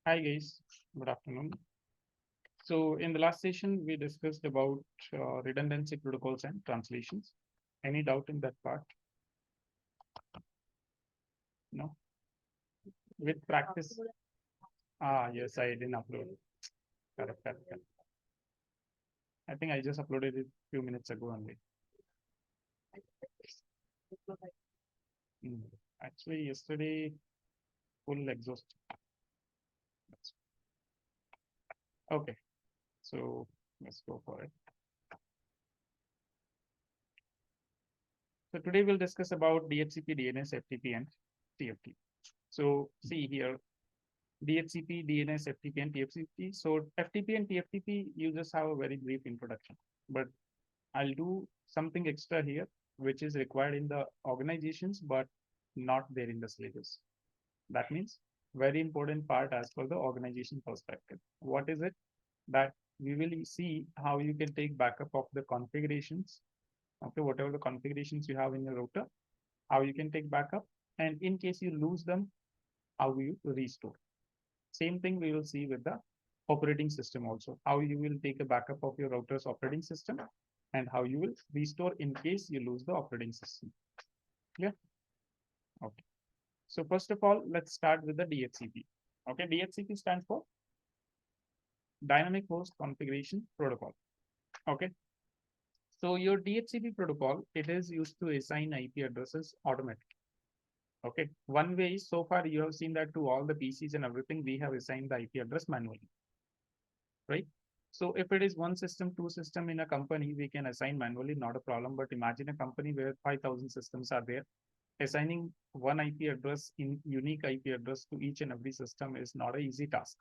Hi guys, good afternoon. So in the last session, we discussed about redundancy protocols and translations. Any doubt in that part? No? With practice? Yes, I didn't upload it. Correct. I think I just uploaded it a few minutes ago only. Hmm. Actually, yesterday, full exhaust. Okay, so let's go for it. So today we'll discuss about DHCP, DNS, FTP, and TFTP. So see here, DHCP, DNS, FTP, and TFTP. So FTP and TFTP, you just have a very brief introduction, but I'll do something extra here, which is required in the organizations, but not there in the syllabus. That means very important part as per the organization perspective. What is it? That we will see how you can take backup of the configurations. Okay, whatever the configurations you have in your router, how you can take backup, and in case you lose them, how you restore. Same thing we will see with the operating system also, how you will take a backup of your router's operating system and how you will restore in case you lose the operating system. Yeah. Okay. So first of all, let's start with the DHCP. Okay, DHCP stands for Dynamic Host Configuration Protocol. Okay. So your DHCP protocol, it is used to assign IP addresses automatically. Okay. One way is so far you have seen that to all the PCs and everything, we have assigned the IP address manually, right? So if it is one system, two system in a company, we can assign manually, not a problem. But imagine a company where 5,000 systems are there. Assigning one IP address in unique IP address to each and every system is not an easy task.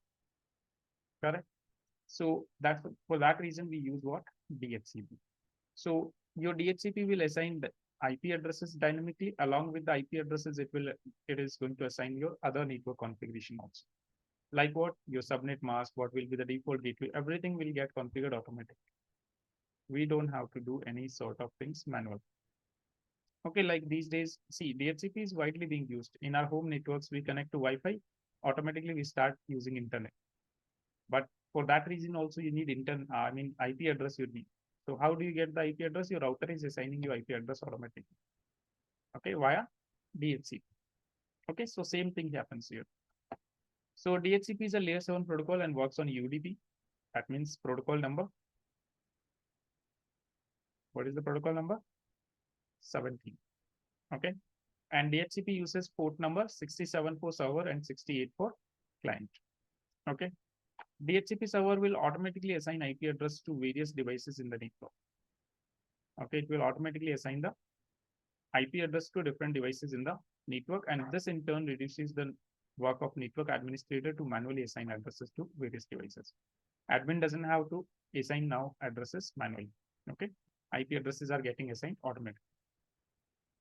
Correct? So that's for that reason we use what? DHCP. So your DHCP will assign the IP addresses dynamically. Along with the IP addresses, it is going to assign your other network configuration also. Like what? Your subnet mask, what will be the default gateway, everything will get configured automatically. We don't have to do any sort of things manual. Okay, like these days, see, DHCP is widely being used. In our home networks, we connect to Wi-Fi, automatically we start using internet. But for that reason also you need IP address you need. So how do you get the IP address? Your router is assigning you IP address automatically. Okay, via DHCP. Okay, so same thing happens here. So DHCP is a layer 7 protocol and works on UDP. That means protocol number. What is the protocol number? 17. Okay. And DHCP uses port number 67 for server and 68 for client. Okay. DHCP server will automatically assign IP address to various devices in the network. Okay. It will automatically assign the IP address to different devices in the network. And this in turn reduces the work of network administrator to manually assign addresses to various devices. Admin doesn't have to assign now addresses manually. Okay. IP addresses are getting assigned automatically.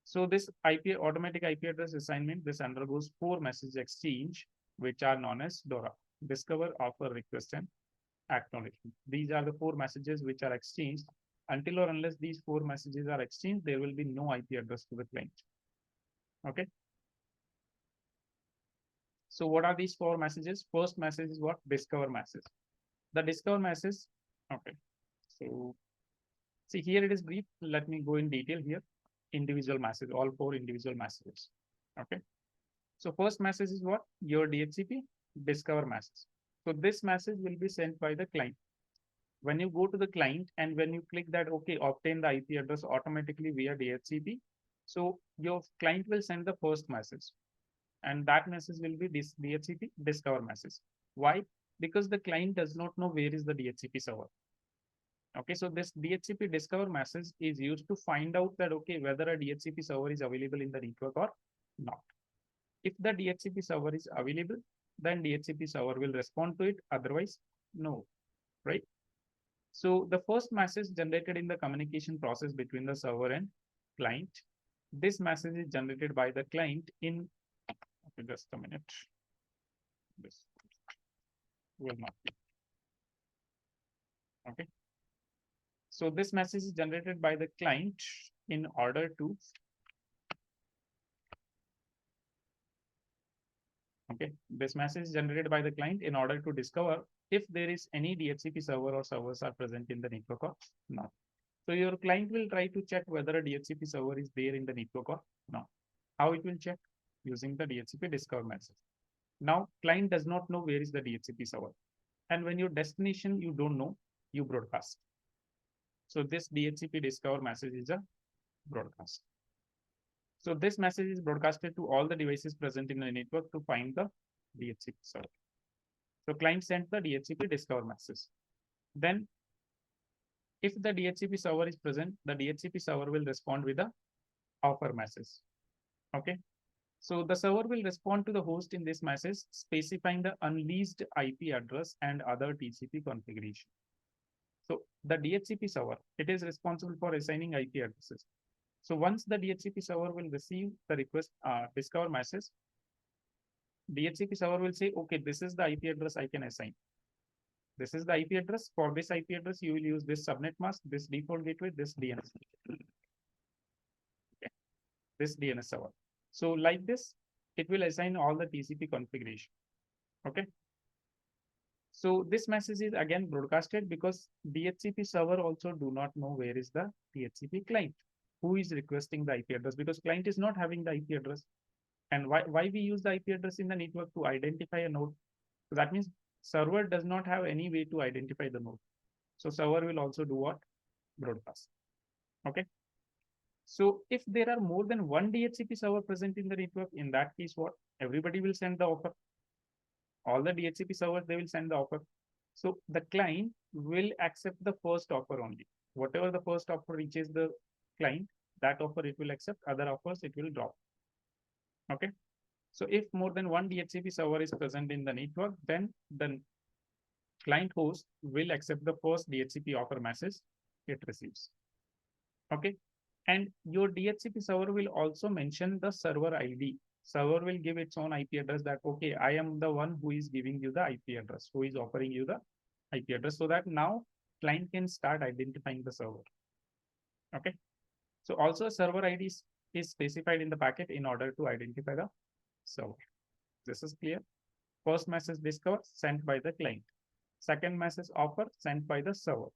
So this automatic IP address assignment, this undergoes 4 message exchange, which are known as DORA: discover, offer, request, and acknowledgement. These are the 4 messages which are exchanged. Until or unless these 4 messages are exchanged, there will be no IP address to the client. Okay. So what are these 4 messages? First message is what? Discover message. The discover message. Okay. So see here it is brief. Let me go in detail here. Individual message, all 4 individual messages. Okay. So first message is what? Your DHCP discover message. So this message will be sent by the client. When you go to the client and when you click that, okay, obtain the IP address automatically via DHCP. So your client will send the first message and that message will be this DHCP discover message. Why? Because the client does not know where is the DHCP server. Okay, so this DHCP discover message is used to find out that, okay, whether a DHCP server is available in the network or not. If the DHCP server is available, then DHCP server will respond to it. Otherwise, no, right? So the first message generated in the communication process between the server and client, this message is generated by the client in, okay, just a minute. This will not be. Okay. So this message is generated by the client in order to Okay, this message is generated by the client in order to discover if there is any DHCP server or servers are present in the network or not. So your client will try to check whether a DHCP server is there in the network or not. How it will check? Using the DHCP discover message. Now, client does not know where is the DHCP server. And when your destination you don't know, you broadcast. So this DHCP discover message is a broadcast. So this message is broadcasted to all the devices present in the network to find the DHCP server. So client sent the DHCP discover message. Then if the DHCP server is present, the DHCP server will respond with a offer message. Okay. So the server will respond to the host in this message, specifying the unleased IP address and other TCP configuration. So the DHCP server, it is responsible for assigning IP addresses. So once the DHCP server will receive the request discover message, DHCP server will say, okay, this is the IP address I can assign. This is the IP address. For this IP address, you will use this subnet mask, this default gateway, this DNS. Okay. This DNS server. So like this, it will assign all the TCP configuration. Okay. So this message is again broadcasted because DHCP server also do not know where is the DHCP client who is requesting the IP address, because client is not having the IP address. And why we use the IP address in the network? To identify a node. So that means server does not have any way to identify the node. So server will also do what? Broadcast. Okay. So if there are more than one DHCP server present in the network, in that case, what? Everybody will send the offer. All the DHCP servers, they will send the offer. So the client will accept the first offer only. Whatever the first offer reaches the client, that offer it will accept. Other offers it will drop. Okay. So if more than one DHCP server is present in the network, then the client host will accept the first DHCP offer message it receives. Okay. And your DHCP server will also mention the server ID. Server will give its own IP address that, okay, I am the one who is giving you the IP address, who is offering you the IP address, so that now client can start identifying the server. Okay. So also server ID is specified in the packet in order to identify the server. This is clear. First message discover sent by the client. Second message offer sent by the server.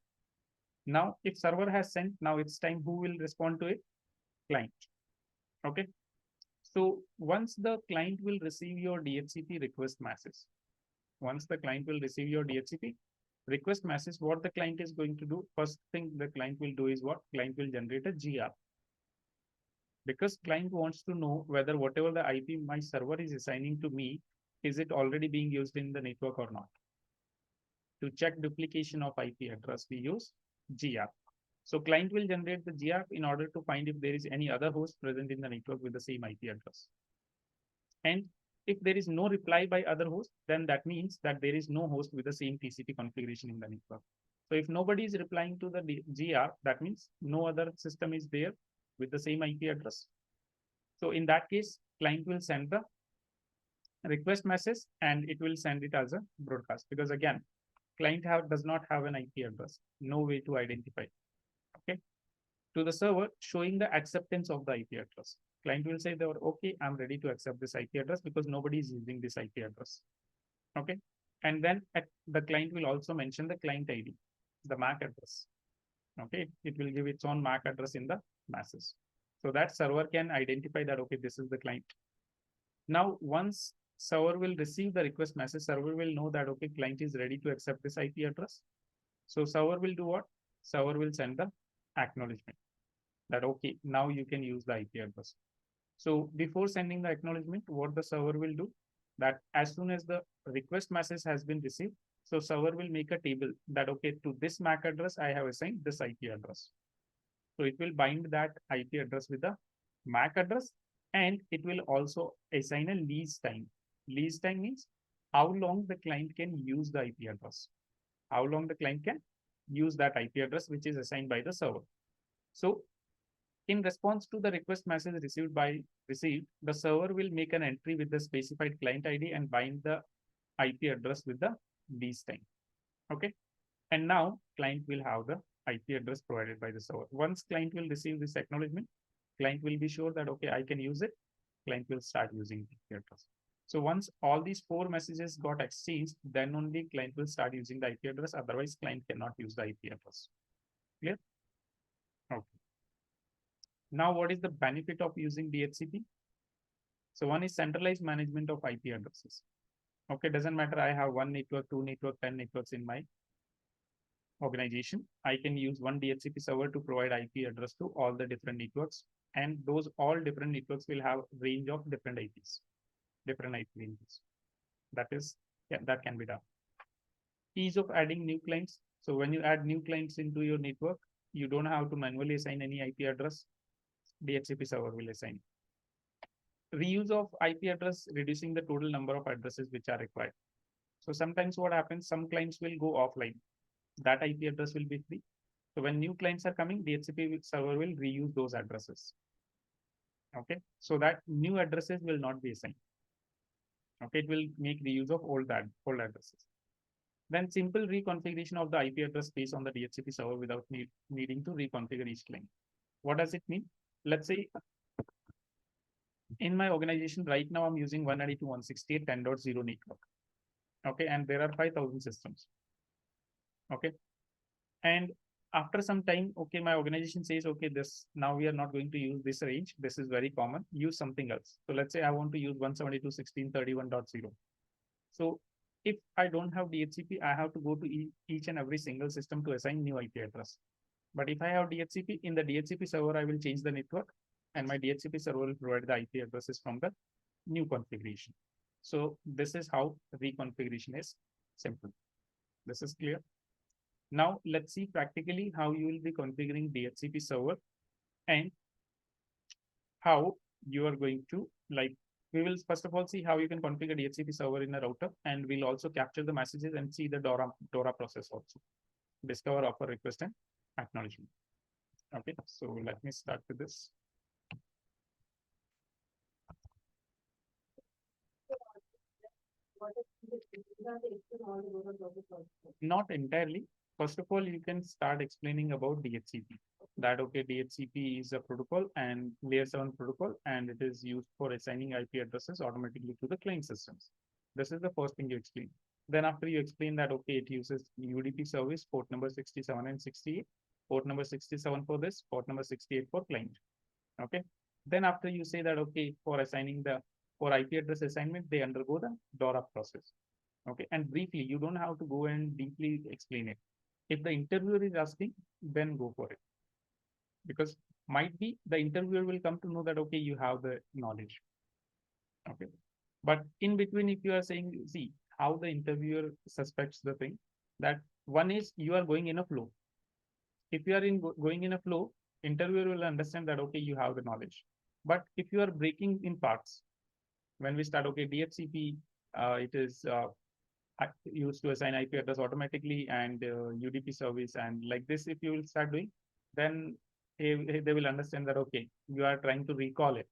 Now, if server has sent, now it's time who will respond to it? Client. Okay. So once the client will receive your DHCP request message, once the client will receive your DHCP request message, what the client is going to do? First thing the client will do is what? Client will generate a GR. Because client wants to know whether whatever the IP my server is assigning to me, is it already being used in the network or not? To check duplication of IP address, we use GR. So client will generate the GR in order to find if there is any other host present in the network with the same IP address. And if there is no reply by other host, then that means that there is no host with the same TCP configuration in the network. So if nobody is replying to the GR, that means no other system is there with the same IP address. So in that case, client will send the request message and it will send it as a broadcast, because again, client does not have an IP address, no way to identify. Okay. To the server, showing the acceptance of the IP address. Client will say that, okay, I'm ready to accept this IP address because nobody is using this IP address. Okay. And then the client will also mention the client ID, the MAC address. Okay. It will give its own MAC address in the message. So that server can identify that, okay, this is the client. Now, once server will receive the request message, server will know that, okay, client is ready to accept this IP address. So server will do what? Server will send the acknowledgement that, okay, now you can use the IP address. So before sending the acknowledgement, what the server will do, that as soon as the request message has been received, so server will make a table that, okay, to this MAC address, I have assigned this IP address. So it will bind that IP address with the MAC address, and it will also assign a lease time. Lease time means how long the client can use the IP address, how long the client can use that IP address, which is assigned by the server. So in response to the request message received, the server will make an entry with the specified client ID and bind the IP address with the lease time. Okay. And now client will have the IP address provided by the server. Once client will receive this acknowledgement, client will be sure that, okay, I can use it. Client will start using the IP address. So once all these 4 messages got exchanged, then only client will start using the IP address. Otherwise, client cannot use the IP address. Clear? Okay. Now, what is the benefit of using DHCP? So one is centralized management of IP addresses. Okay, doesn't matter. I have 1 network, 2 network, 10 networks in my organization. I can use one DHCP server to provide IP address to all the different networks, and those all different networks will have range of different IPs, different IP ranges. That is, yeah, that can be done. Ease of adding new clients. So when you add new clients into your network, you don't have to manually assign any IP address. DHCP server will assign. Reuse of IP address, reducing the total number of addresses which are required. So sometimes what happens, some clients will go offline. That IP address will be free. So when new clients are coming, DHCP server will reuse those addresses. Okay, so that new addresses will not be assigned. Okay, it will make reuse of old addresses. Then simple reconfiguration of the IP address space on the DHCP server without needing to reconfigure each client. What does it mean? Let's say in my organization right now, I'm using 192.168.10.0 network. Okay, and there are 5,000 systems. Okay, and after some time, okay, my organization says, okay, this now we are not going to use this range. This is very common. Use something else. So let's say I want to use 172.16.31.0. So if I don't have DHCP, I have to go to each and every single system to assign new IP address. But if I have DHCP, in the DHCP server, I will change the network, and my DHCP server will provide the IP addresses from the new configuration. So this is how reconfiguration is simple. This is clear. Now let's see practically how you will be configuring DHCP server and how you are going to, like, we will first of all see how you can configure DHCP server in a router, and we'll also capture the messages and see the DORA process also. Discover, offer, request, and acknowledgement. Okay, so let me start with this. Not entirely. First of all, you can start explaining about DHCP. That okay, DHCP is a protocol and layer 7 protocol, and it is used for assigning IP addresses automatically to the client systems. This is the first thing you explain. Then after you explain that okay, it uses UDP service port number 67 and 68, port number 67 for this, port number 68 for client. Okay. Then after you say that okay, for assigning the for IP address assignment, they undergo the DORA process. Okay, and briefly, you don't have to go and deeply explain it. If the interviewer is asking, then go for it. Because might be the interviewer will come to know that okay, you have the knowledge. Okay. But in between, if you are saying, see how the interviewer suspects the thing, that one is you are going in a flow. If you are going in a flow, interviewer will understand that okay, you have the knowledge. But if you are breaking in parts, when we start, okay, DHCP, it is used to assign IP address automatically, and UDP service, and like this, if you will start doing, then they will understand that okay, you are trying to recall it.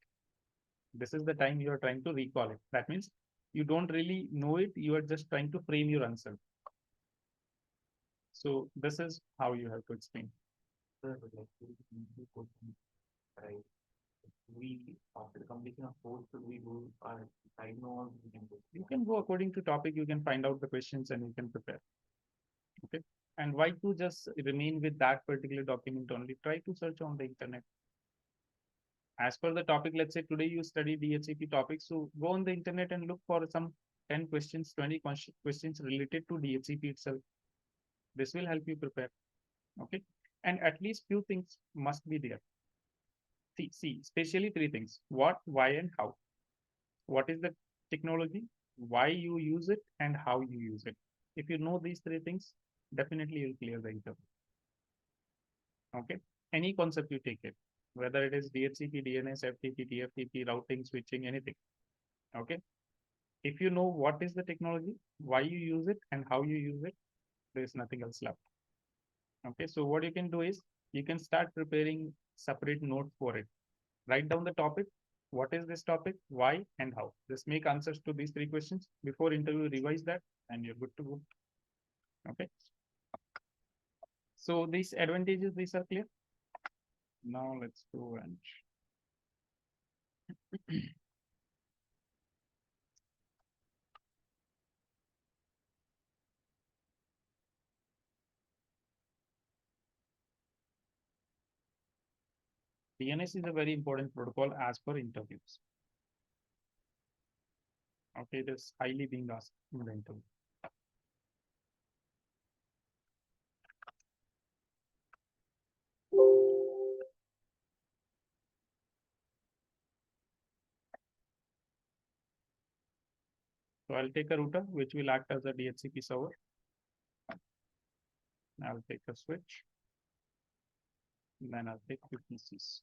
This is the time you are trying to recall it. That means you don't really know it. You are just trying to frame your answer. So this is how you have to explain. Right. We after the completion of course, should we go side notes? You can go according to topic. You can find out the questions and you can prepare. Okay. And why to just remain with that particular document only? Try to search on the internet. As per the topic, let's say today you study DHCP topics, so go on the internet and look for some 10 questions, 20 questions related to DHCP itself. This will help you prepare. Okay. And at least few things must be there. See, especially 3 things: what, why, and how. What is the technology, why you use it, and how you use it. If you know these 3 things, definitely you'll clear the interview. Okay. Any concept you take it, whether it is DHCP, DNS, FTP, TFTP, routing, switching, anything. Okay. If you know what is the technology, why you use it, and how you use it, there is nothing else left. Okay. So what you can do is you can start preparing separate notes for it. Write down the topic. What is this topic? Why and how? Just make answers to these 3 questions before interview. Revise that, and you're good to go. Okay. So these advantages, these are clear. Now let's go and DNS is a very important protocol as per interviews. Okay, it is highly being asked in the interview. So I'll take a router which will act as a DHCP server. I'll take a switch. Then I'll take two PCs.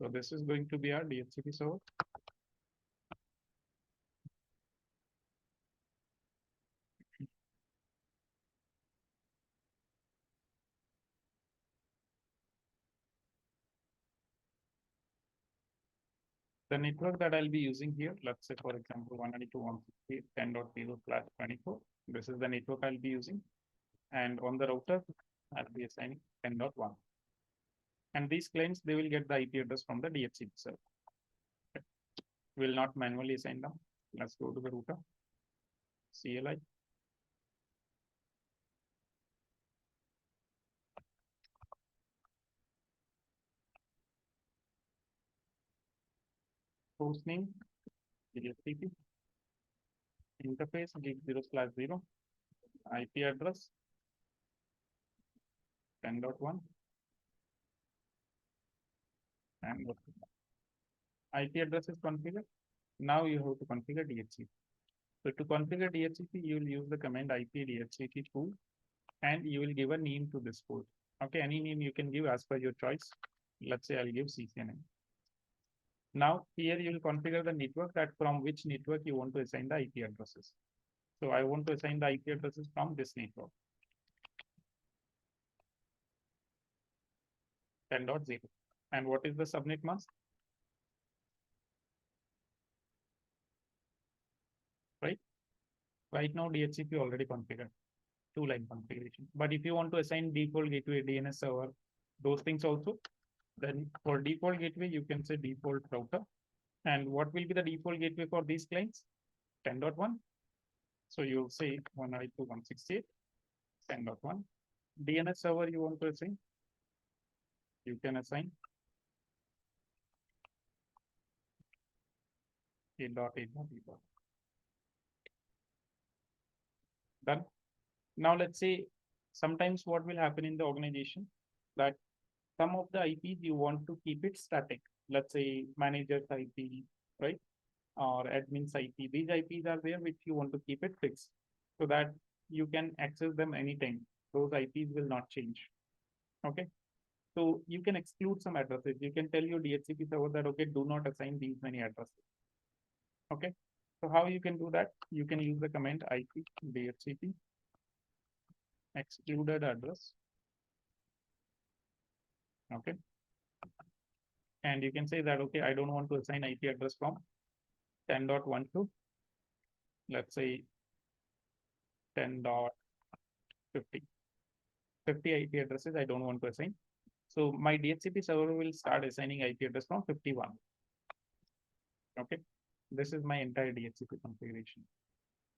So this is going to be our DHCP server. The network that I'll be using here, let's say for example 192.168.10.0/24. This is the network I'll be using. And on the router, I'll be assigning 10.1. And these clients, they will get the IP address from the DHCP server. Okay. Will not manually assign them. Let's go to the router. CLI. Hostname, DHCP. Interface, gig0/0. IP address, 10.1. And IP address is configured. Now you have to configure DHCP. So to configure DHCP, you will use the command IP DHCP pool, and you will give a name to this port. Okay, any name you can give as per your choice. Let's say I'll give CCNA. Now here you will configure the network, that from which network you want to assign the IP addresses. So I want to assign the IP addresses from this network, 10.0. And what is the subnet mask? Right now DHCP already configured, 2-line configuration. But if you want to assign default gateway, DNS server, those things also, then for default gateway, you can say default router. And what will be the default gateway for these clients? 10.1. So you'll say 192.168.10.1. DNS server you want to assign, you can assign 8.8.8. Done. Now let's say sometimes what will happen in the organization, that some of the IPs you want to keep it static. Let's say manager's IP, right? Or admin's IP. These IPs are there which you want to keep it fixed so that you can access them anytime. Those IPs will not change. Okay. So you can exclude some addresses. You can tell your DHCP server that, okay, do not assign these many addresses. Okay. So how you can do that? You can use the command IP DHCP excluded address. Okay. And you can say that, okay, I don't want to assign IP address from 10.1 to, let's say 10.50. 50 IP addresses I don't want to assign. So my DHCP server will start assigning IP address from 51. Okay. This is my entire DHCP configuration.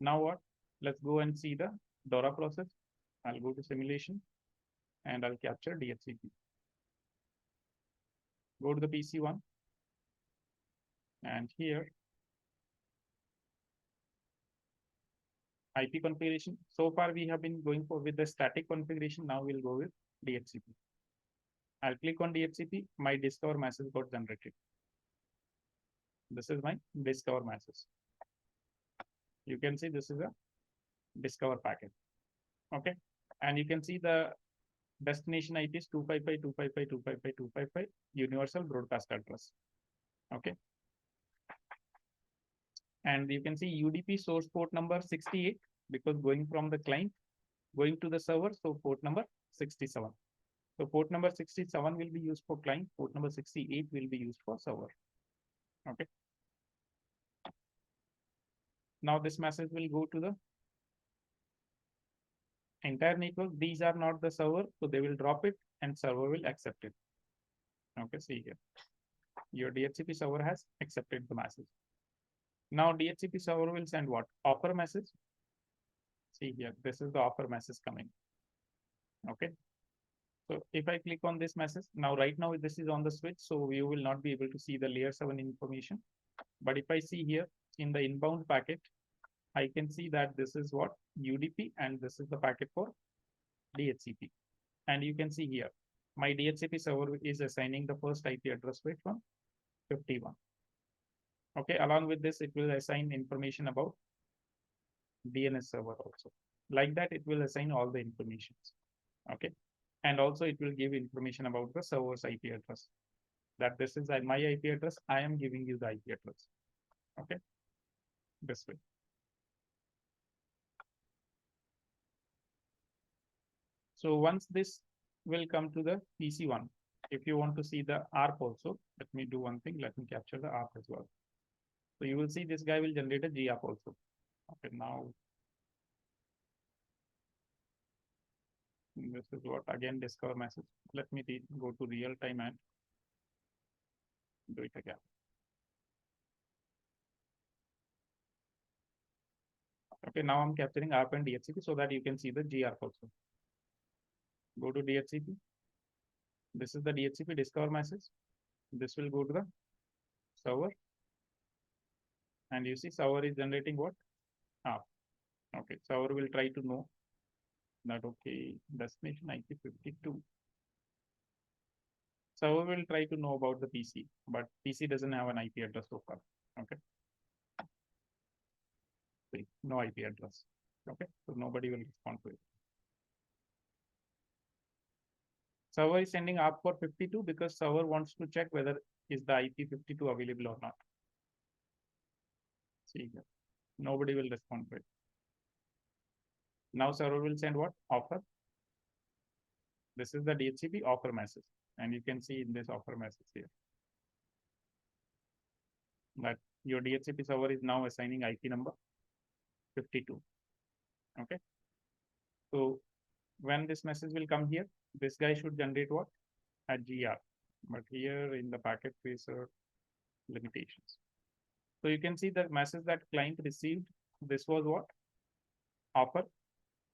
Now what? Let's go and see the DORA process. I'll go to simulation and I'll capture DHCP. Go to the PC1. And here, IP configuration. So far we have been going for with the static configuration. Now we'll go with DHCP. I'll click on DHCP. My discover message got generated. This is my discover message. You can see this is a discover packet. Okay. And you can see the destination IP is 255.255.255.255 universal broadcast address. Okay. And you can see UDP source port number 68 because going from the client going to the server, so port number 67. So port number 67 will be used for client, port number 68 will be used for server. Okay. Now this message will go to the entire network. These are not the server, so they will drop it and server will accept it. Okay, see here. Your DHCP server has accepted the message. Now DHCP server will send what? Offer message. See here, this is the offer message coming. Okay. So if I click on this message, now right now this is on the switch, so you will not be able to see the layer 7 information. But if I see here in the inbound packet, I can see that this is what UDP and this is the packet for DHCP. And you can see here, my DHCP server is assigning the first IP address weight from 51. Okay, along with this, it will assign information about DNS server also. Like that, it will assign all the information. Okay, and also it will give information about the server's IP address. That this is my IP address. I am giving you the IP address. Okay, this way. So once this will come to the PC1, if you want to see the ARP also, let me do one thing. Let me capture the ARP as well. So you will see this guy will generate a GARP also. Okay, now this is what again discover message. Let me go to real time and do it again. Okay, now I'm capturing ARP and DHCP so that you can see the GARP also. Go to DHCP. This is the DHCP discover message. This will go to the server. And you see server is generating what? ARP. Okay, server will try to know that, okay, destination IP 52. Server will try to know about the PC, but PC doesn't have an IP address so far. Okay. See, no IP address. Okay, so nobody will respond to it. Server is sending ARP for 52 because server wants to check whether is the IP 52 available or not. See here, nobody will respond to it. Now server will send what? Offer. This is the DHCP offer message. And you can see in this offer message here that your DHCP server is now assigning IP number 52. Okay. So when this message will come here, this guy should generate what? A GR. But here in the packet tracer limitations. So you can see the message that client received. This was what? Offer.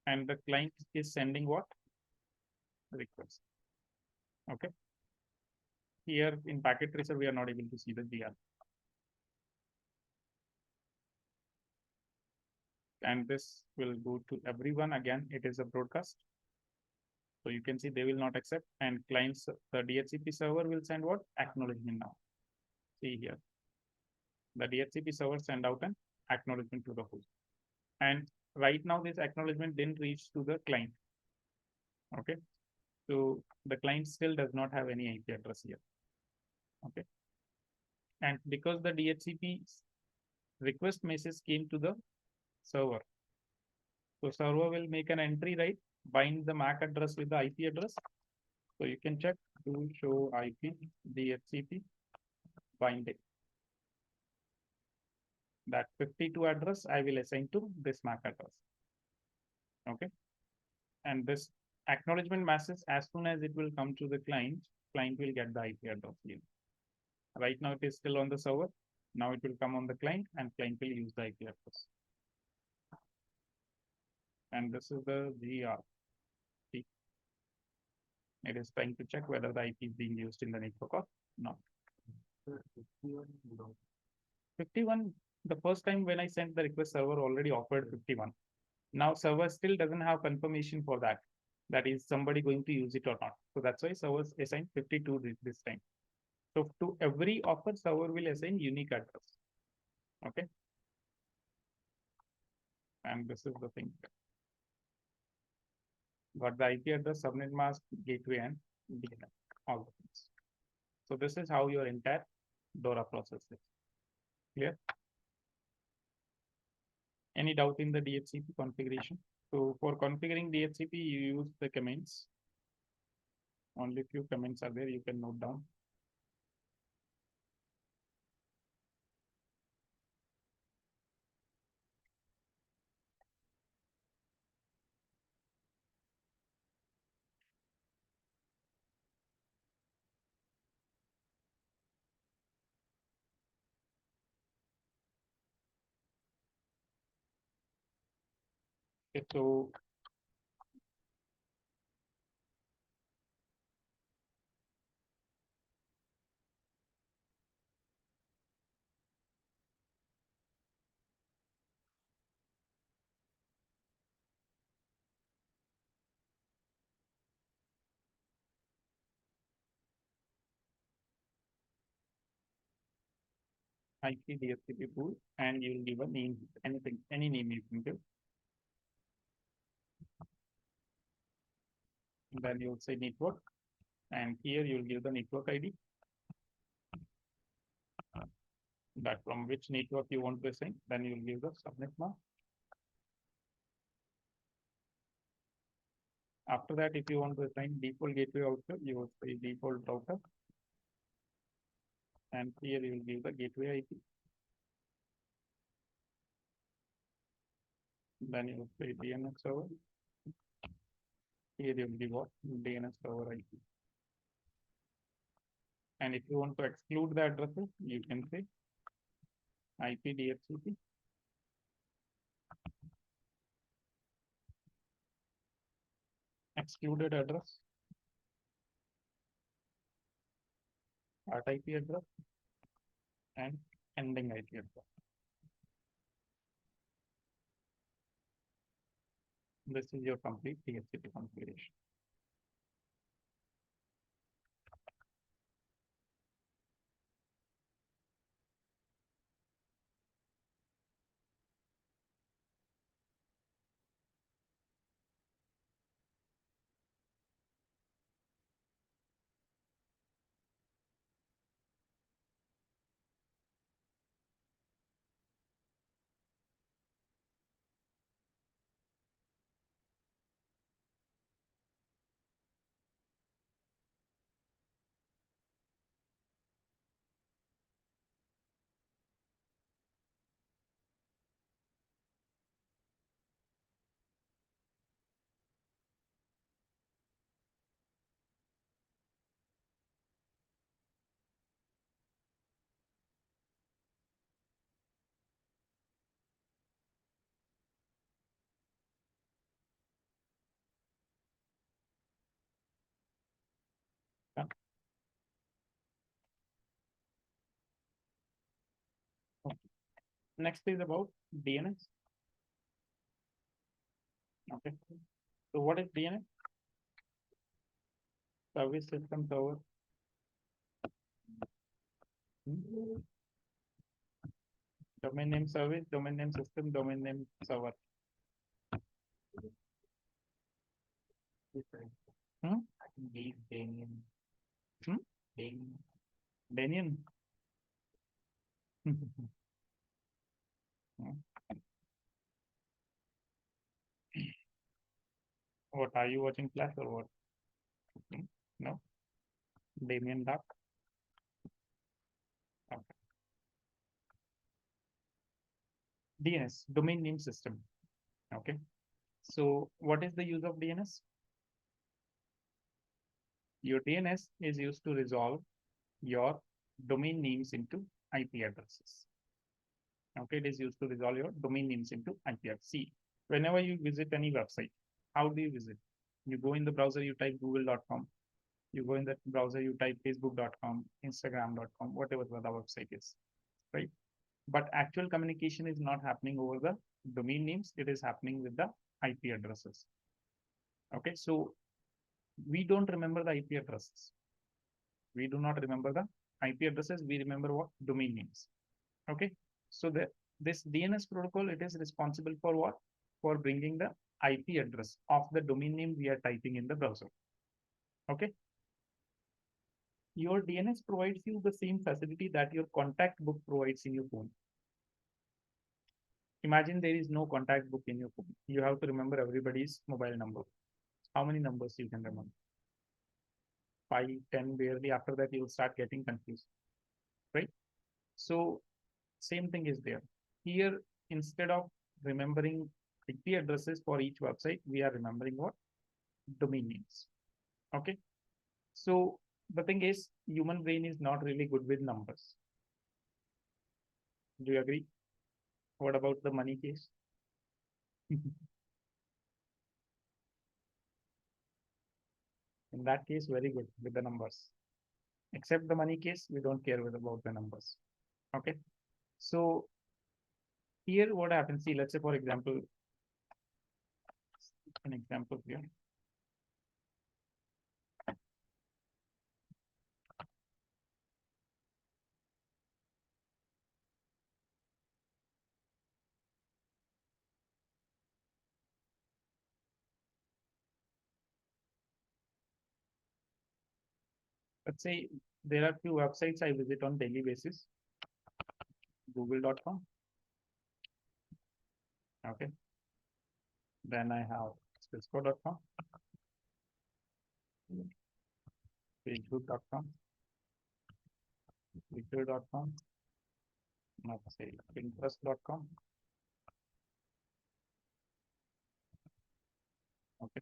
And the client is sending what? Request. Okay. Here in packet tracer, we are not able to see the GR. And this will go to everyone. Again, it is a broadcast. So you can see they will not accept, and clients, the DHCP server will send what? Acknowledgement now. See here. The DHCP server send out an acknowledgement to the host. And right now this acknowledgement didn't reach to the client. Okay. So the client still does not have any IP address here. Okay. And because the DHCP request message came to the server, so server will make an entry, right? Bind the MAC address with the IP address. So you can check to show IP DHCP binding. That 52 address I will assign to this MAC address. Okay. And this acknowledgement message, as soon as it will come to the client will get the IP address here. Right now it is still on the server. Now it will come on the client and client will use the IP address. And this is the GR. It is trying to check whether the IP is being used in the network or not. 51, the first time when I sent the request, server already offered 51. Now server still doesn't have confirmation for that. That is somebody going to use it or not. So that's why servers assign 52 this time. So to every offer, server will assign unique address. Okay. And this is the thing. got the IP address, subnet mask, gateway, and DNS, all the things. So this is how your entire DORA process is. Clear? Any doubt in the DHCP configuration? So for configuring DHCP, you use the commands. Only few comments are there, you can note down. Okay, so IP DHCP pool, and you'll give a name, anything, any name you can give. Then you'll say network, and here you'll give the network ID, that from which network you want to assign. Then you'll give the subnet mask. After that, if you want to assign default gateway router, you will say default router, and here you will give the gateway IP. Then you will say DNS server. Here you will give what? DNS server IP. And if you want to exclude the addresses, you can say IP DHCP. Excluded address, start IP address, and ending IP address. This is your complete DHCP configuration. Yeah. Okay. Next is about DNS. Okay. So what is DNS? Service system server. Hmm. Domain name service, domain name system, domain name server. Hmm? Hmm? Danian. What are you watching Flash or what? Hmm? No, Damien Duck. Okay. DNS, domain name system. Okay. So what is the use of DNS? Your DNS is used to resolve your domain names into IP addresses. Okay, it is used to resolve your domain names into IP address. See, whenever you visit any website, how do you visit? You go in the browser, you type google.com. You go in the browser, you type facebook.com, instagram.com, whatever the website is, right? But actual communication is not happening over the domain names. It is happening with the IP addresses. Okay, so we don't remember the IP addresses. We do not remember the IP addresses. We remember what? Domain names. Okay, so this DNS protocol, it is responsible for what? for bringing the IP address of the domain name we are typing in the browser. Okay. Your DNS provides you the same facility that your contact book provides in your phone. Imagine there is no contact book in your phone. You have to remember everybody's mobile number. How many numbers you can remember? 5, 10, barely. After that, you will start getting confused, right? So same thing is there. Here, instead of remembering IP addresses for each website, we are remembering what? Domain names. Okay. So the thing is, human brain is not really good with numbers. Do you agree? What about the money case? In that case, very good with the numbers. Except the money case, we don't care about the numbers. Okay. So here what happens, see, let's say for example, an example here. Let's say there are few websites I visit on daily basis. Google.com. Okay. Then I have Cisco.com, Facebook.com, Twitter.com, let's say Pinterest.com. Okay.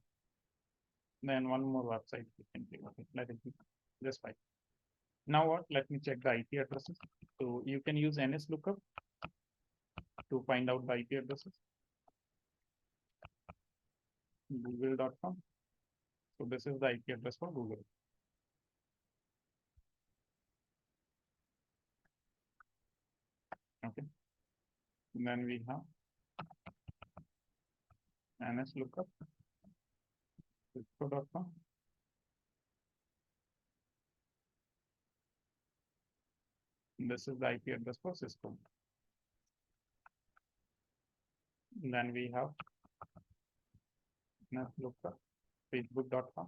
Then one more website we can do. Okay. Let it be just fine. Now what? Let me check the IP addresses. So you can use NS lookup to find out the IP addresses. Google.com. So this is the IP address for Google. Okay. And then we have NS lookup, Cisco.com. This is the IP address for Cisco. And then we have NS lookup, Facebook.com.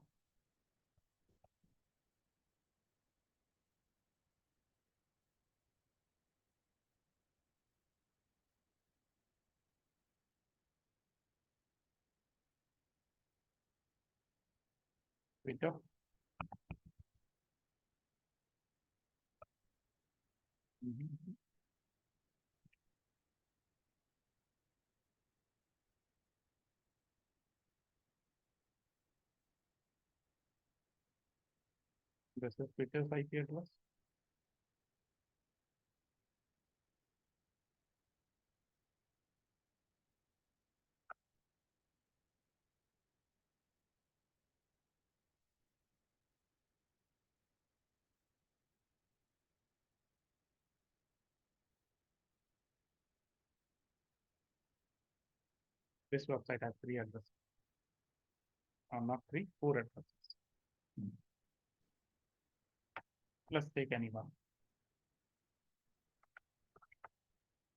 Twitter. This is Twitter's IP address. This website has 3 addresses. Or not 3, 4 addresses. Let's take any one.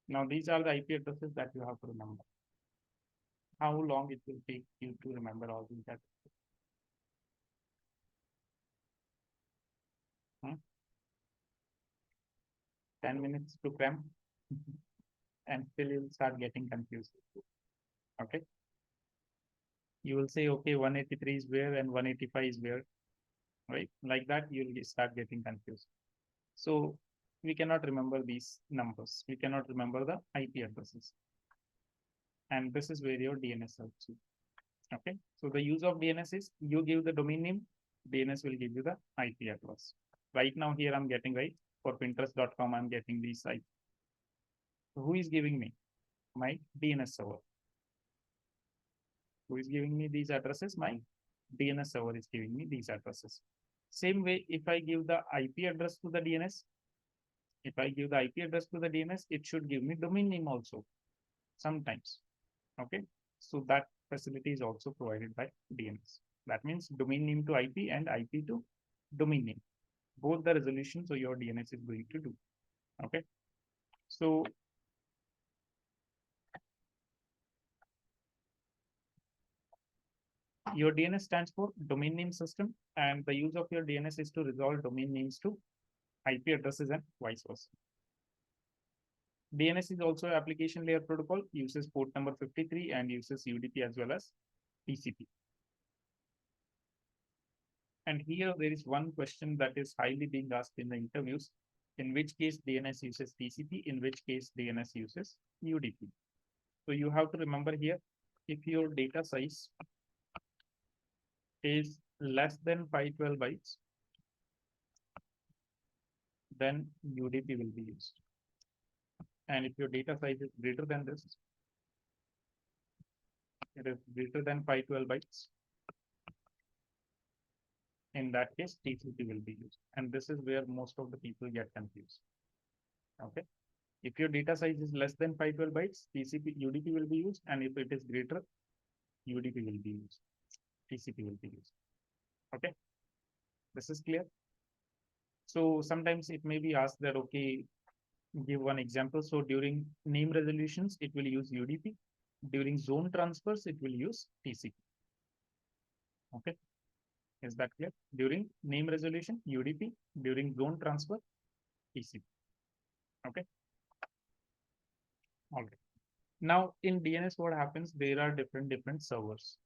Now these are the IP addresses that you have to remember. How long it will take you to remember all these addresses? 10 minutes to cram and still you'll start getting confused. Okay. You will say, okay, 183 is where and 185 is where, right? Like that, you'll start getting confused. So we cannot remember these numbers. We cannot remember the IP addresses. And this is where your DNS helps you. Okay. So the use of DNS is you give the domain name, DNS will give you the IP address. Right now here I'm getting right for Pinterest.com, I'm getting these sites. So who is giving me? My DNS server. Who is giving me these addresses? My DNS server is giving me these addresses. Same way, if I give the IP address to the DNS, if I give the IP address to the DNS, it should give me domain name also sometimes. Okay. So that facility is also provided by DNS. That means domain name to IP and IP to domain name. Both the resolution, so your DNS is going to do. Okay. So Your DNS stands for domain name system, and the use of your DNS is to resolve domain names to IP addresses and vice versa. DNS is also an application layer protocol, uses port number 53 and uses UDP as well as TCP. And here there is one question that is highly being asked in the interviews, in which case DNS uses TCP, in which case DNS uses UDP. So you have to remember here, if your data size is less than 512 bytes, then UDP will be used. And if your data size is greater than this, it is greater than 512 bytes, in that case, TCP will be used. And this is where most of the people get confused. Okay. If your data size is less than 512 bytes, TCP, UDP will be used. And if it is greater, UDP will be used. TCP will be used. Okay. This is clear. So sometimes it may be asked that, okay, give one example. So during name resolutions, it will use UDP. During zone transfers, it will use TCP. Okay. Is that clear? During name resolution, UDP. During zone transfer, TCP. Okay. All right. Now in DNS, what happens? There are different servers.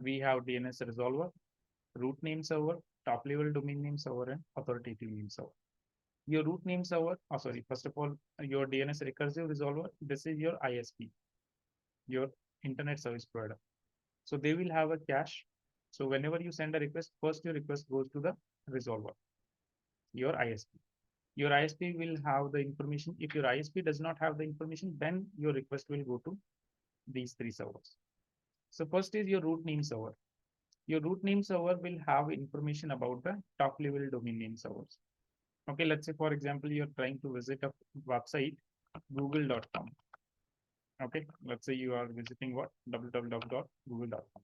We have DNS resolver, root name server, top level domain name server, and authoritative name server. Your root name server, first of all, your DNS recursive resolver, this is your ISP, your internet service provider. So they will have a cache. So whenever you send a request, first your request goes to the resolver, your ISP. Your ISP will have the information. If your ISP does not have the information, then your request will go to these three servers. So first is your root name server. Your root name server will have information about the top level domain name servers. Okay, let's say, for example, you're trying to visit a website, google.com. Okay, let's say you are visiting what? www.google.com.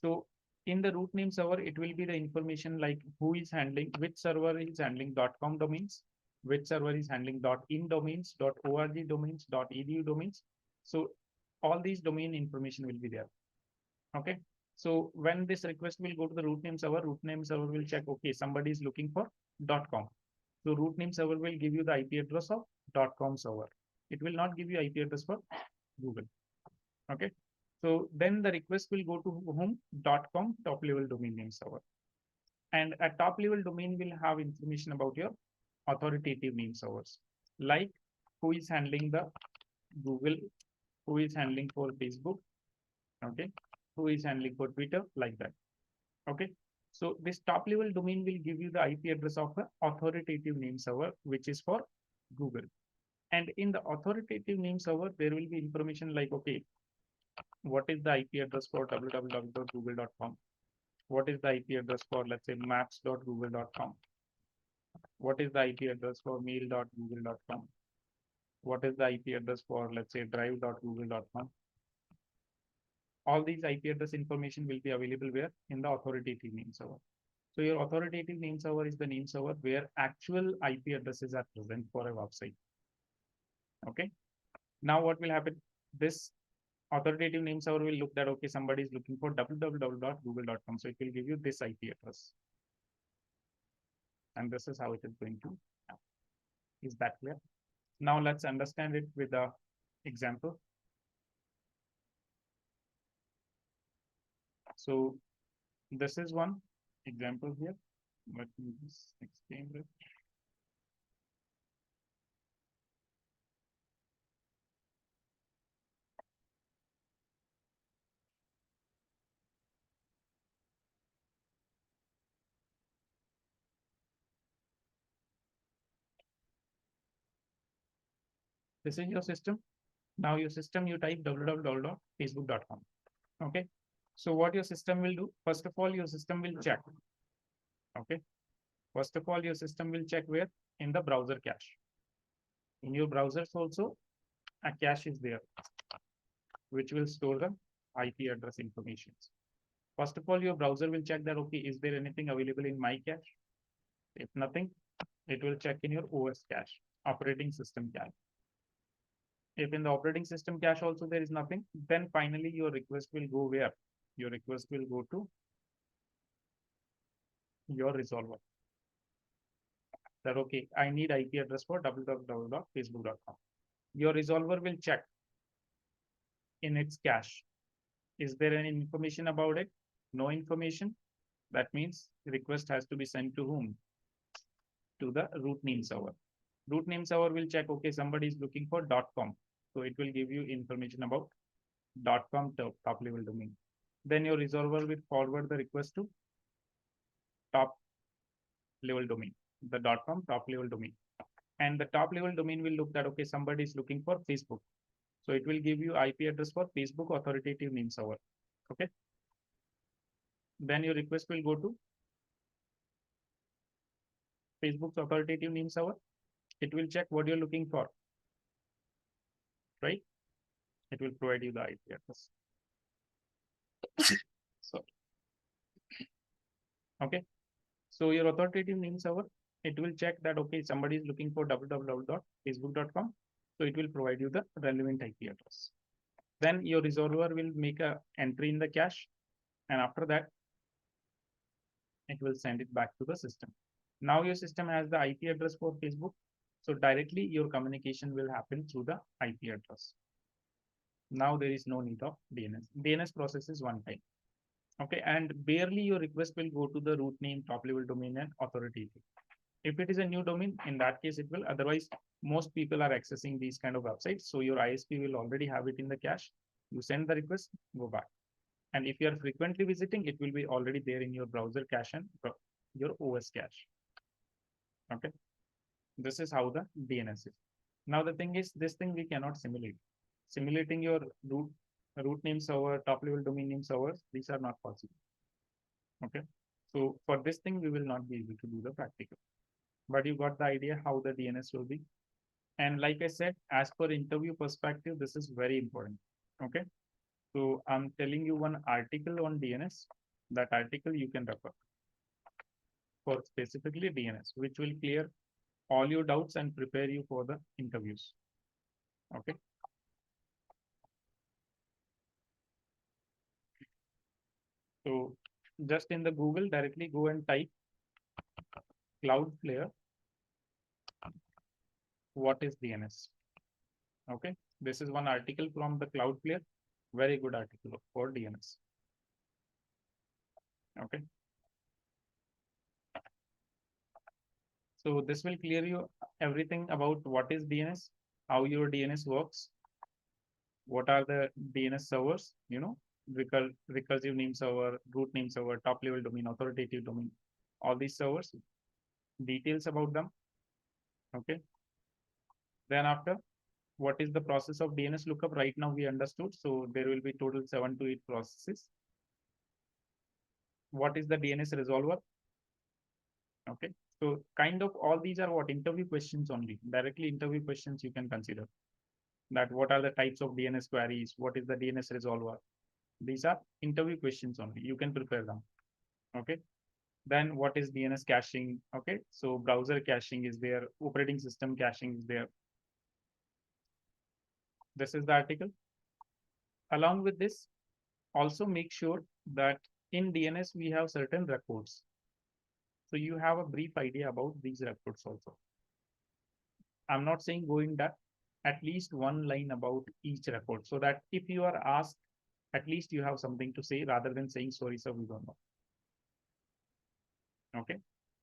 So in the root name server, it will be the information like who is handling, which server is handling .com domains, which server is handling .in domains, .org domains, .edu domains. So all these domain information will be there. Okay. So when this request will go to the root name server will check, okay, somebody is looking for .com. So root name server will give you the IP address of .com server. It will not give you IP address for Google. Okay. So then the request will go to whom? .com top level domain name server. And a top level domain will have information about your authoritative name servers, like who is handling the Google, who is handling for Facebook, okay, who is handling for Twitter, like that. Okay. So this top level domain will give you the IP address of the authoritative name server, which is for Google. And in the authoritative name server, there will be information like, okay, what is the IP address for www.google.com? What is the IP address for, let's say, maps.google.com? What is the IP address for mail.google.com? What is the IP address for, let's say, drive.google.com? All these IP address information will be available where? In the authoritative name server. So your authoritative name server is the name server where actual IP addresses are present for a website. Okay. Now what will happen? This authoritative name server will look that, okay, somebody is looking for www.google.com. So it will give you this IP address. And this is how it is going to happen. Is that clear? Now let's understand it with a example. So this is one example here. Let me just explain it. This is your system. Now your system, you type www.facebook.com. Okay. So what your system will do, first of all, your system will check. Okay. First of all, your system will check where? In the browser cache. In your browsers also, a cache is there, which will store the IP address information. First of all, your browser will check that, okay, is there anything available in my cache? If nothing, it will check in your OS cache, operating system cache. If in the operating system cache also there is nothing, then finally your request will go where? your request will go to your resolver. That okay, I need IP address for www.facebook.com. Your resolver will check in its cache. Is there any information about it? No information. That means the request has to be sent to whom? To the root name server. Root name server will check, okay, somebody is looking for .com. So it will give you information about .com top level domain. Then your resolver will forward the request to top level domain, the .com top level domain. And the top level domain will look that, okay, somebody is looking for Facebook. So it will give you IP address for Facebook authoritative name server. Okay. Then your request will go to Facebook's authoritative name server. It will check what you're looking for, right? It will provide you the IP address. So, okay. So your authoritative name server, it will check that, okay, somebody is looking for www.facebook.com. So it will provide you the relevant IP address. Then your resolver will make a entry in the cache. And after that, it will send it back to the system. Now your system has the IP address for Facebook. So directly your communication will happen through the IP address. Now there is no need of DNS. DNS process is one time. Okay, and barely your request will go to the root name, top level domain, and authoritative. If it is a new domain, in that case it will. Otherwise, most people are accessing these kind of websites. So your ISP will already have it in the cache. You send the request, go back. And if you are frequently visiting, it will be already there in your browser cache and your OS cache. Okay. This is how the DNS is. Now the thing is, this thing we cannot simulate. Simulating your root name server, top level domain name servers, these are not possible. Okay. So for this thing, we will not be able to do the practical. But you got the idea how the DNS will be. And like I said, as per interview perspective, this is very important. Okay. So I'm telling you one article on DNS. That article you can refer for specifically DNS, which will clear all your doubts and prepare you for the interviews. Okay. So just in the Google, directly go and type Cloudflare. What is DNS? Okay. This is one article from the Cloudflare. Very good article for DNS. Okay. So this will clear you everything about what is DNS, how your DNS works, what are the DNS servers, recursive name server, root name server, top level domain, authoritative domain, all these servers, details about them. Okay. Then after, what is the process of DNS lookup? Right now we understood. So there will be total 7 to 8 processes. What is the DNS resolver? Okay. So kind of all these are what interview questions only. Directly interview questions you can consider. That what are the types of DNS queries? What is the DNS resolver? These are interview questions only. You can prepare them. Okay. Then what is DNS caching? Okay. So browser caching is there. Operating system caching is there. This is the article. Along with this, also make sure that in DNS we have certain records. So you have a brief idea about these records also. I'm not saying go in depth, at least one line about each record so that if you are asked, at least you have something to say rather than saying, sorry, sir, we don't know. Okay.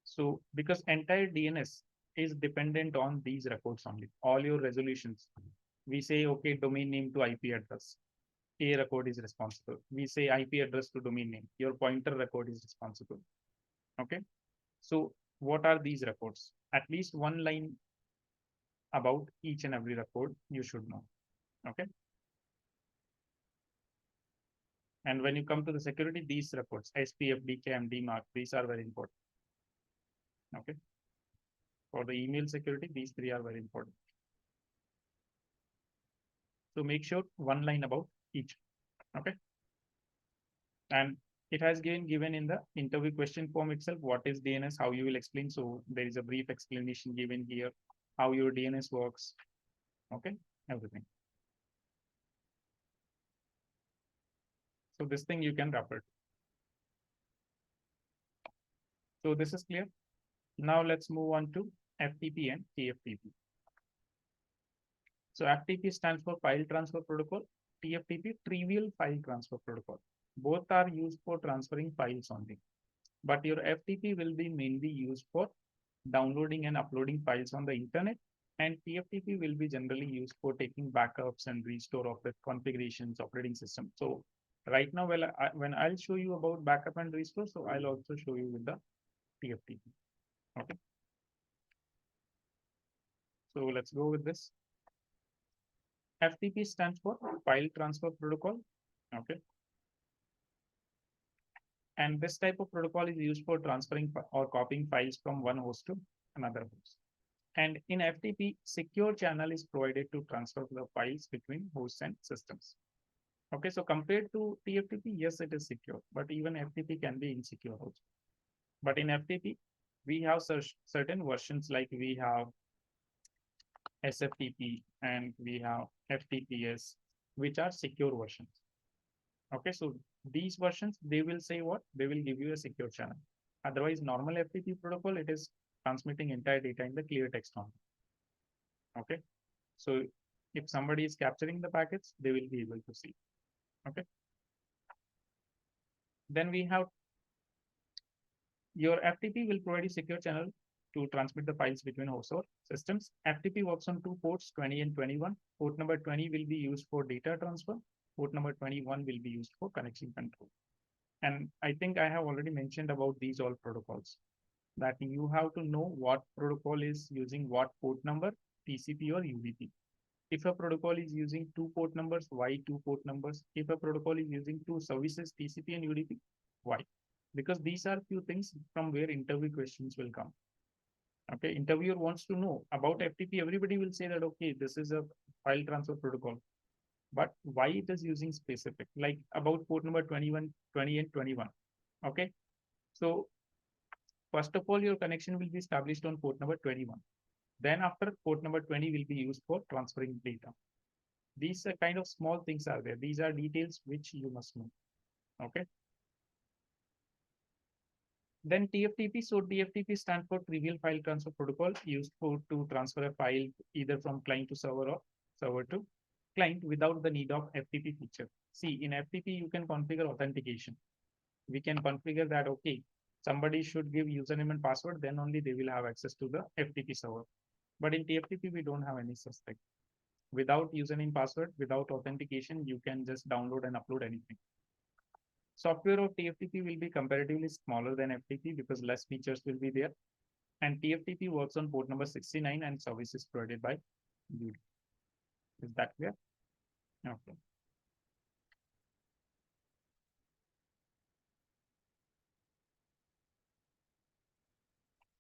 So because entire DNS is dependent on these records only, all your resolutions. We say, okay, domain name to IP address. A record is responsible. We say IP address to domain name. Your pointer record is responsible. Okay. So what are these records? At least one line about each and every record you should know. Okay. And when you come to the security, these records, SPF, DKIM, DMARC, these are very important. Okay. For the email security, these three are very important. So make sure one line about each. Okay. And it has been given in the interview question form itself. What is DNS? How you will explain. So there is a brief explanation given here, how your DNS works. Okay. Everything. So this thing you can refer to. So this is clear. Now let's move on to FTP and TFTP. So FTP stands for File Transfer Protocol, TFTP Trivial File Transfer Protocol. Both are used for transferring files only. But your FTP will be mainly used for downloading and uploading files on the internet, and TFTP will be generally used for taking backups and restore of the configurations, operating system. So right now, when I'll show you about backup and restore, so I'll also show you with the TFTP. Okay. So let's go with this. FTP stands for File Transfer Protocol. Okay. And this type of protocol is used for transferring or copying files from one host to another host. And in FTP, secure channel is provided to transfer the files between hosts and systems. Okay, so compared to TFTP, yes, it is secure, but even FTP can be insecure also. But in FTP, we have certain versions like we have SFTP and we have FTPS, which are secure versions. Okay, so these versions, they will say what? They will give you a secure channel. Otherwise, normal FTP protocol, it is transmitting entire data in the clear text only. Okay, so if somebody is capturing the packets, they will be able to see. Okay, then we have your FTP will provide a secure channel to transmit the files between hosts or systems. FTP works on two ports, 20 and 21. Port number 20 will be used for data transfer. Port number 21 will be used for connection control. And I think I have already mentioned about these all protocols, that you have to know what protocol is using what port number, TCP or UDP. If a protocol is using two port numbers, why two port numbers? If a protocol is using two services, TCP and UDP, why? Because these are few things from where interview questions will come. Okay, interviewer wants to know about FTP. Everybody will say that, okay, this is a file transfer protocol, but why it is using specific, like about port number 21, 20 and 21. Okay, so first of all, your connection will be established on port number 21. Then after, port number 20 will be used for transferring data. These are kind of small things are there. These are details which you must know. Okay. Then TFTP. So TFTP stands for Trivial File Transfer Protocol, used to transfer a file either from client to server or server to client without the need of FTP feature. See, in FTP, you can configure authentication. We can configure that, okay, somebody should give username and password, then only they will have access to the FTP server. But in TFTP, we don't have any such thing. Without username, password, without authentication, you can just download and upload anything. Software of TFTP will be comparatively smaller than FTP because less features will be there. And TFTP works on port number 69 and services provided by UD. Is that clear? Okay.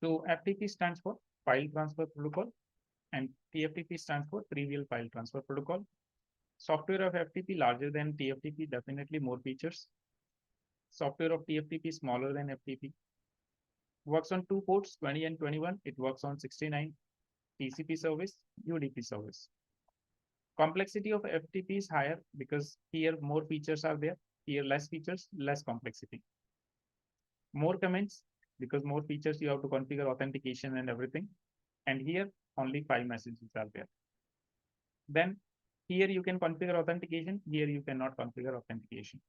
So FTP stands for File Transfer Protocol and TFTP stands for Trivial File Transfer Protocol. Software of FTP larger than TFTP, definitely more features. Software of TFTP smaller than FTP. Works on two ports, 20 and 21. It works on 69, TCP service, UDP service. Complexity of FTP is higher because here more features are there. Here less features, less complexity. More comments because more features you have to configure authentication and everything. And here only 5 messages are there. Then here you can configure authentication. Here you cannot configure authentication.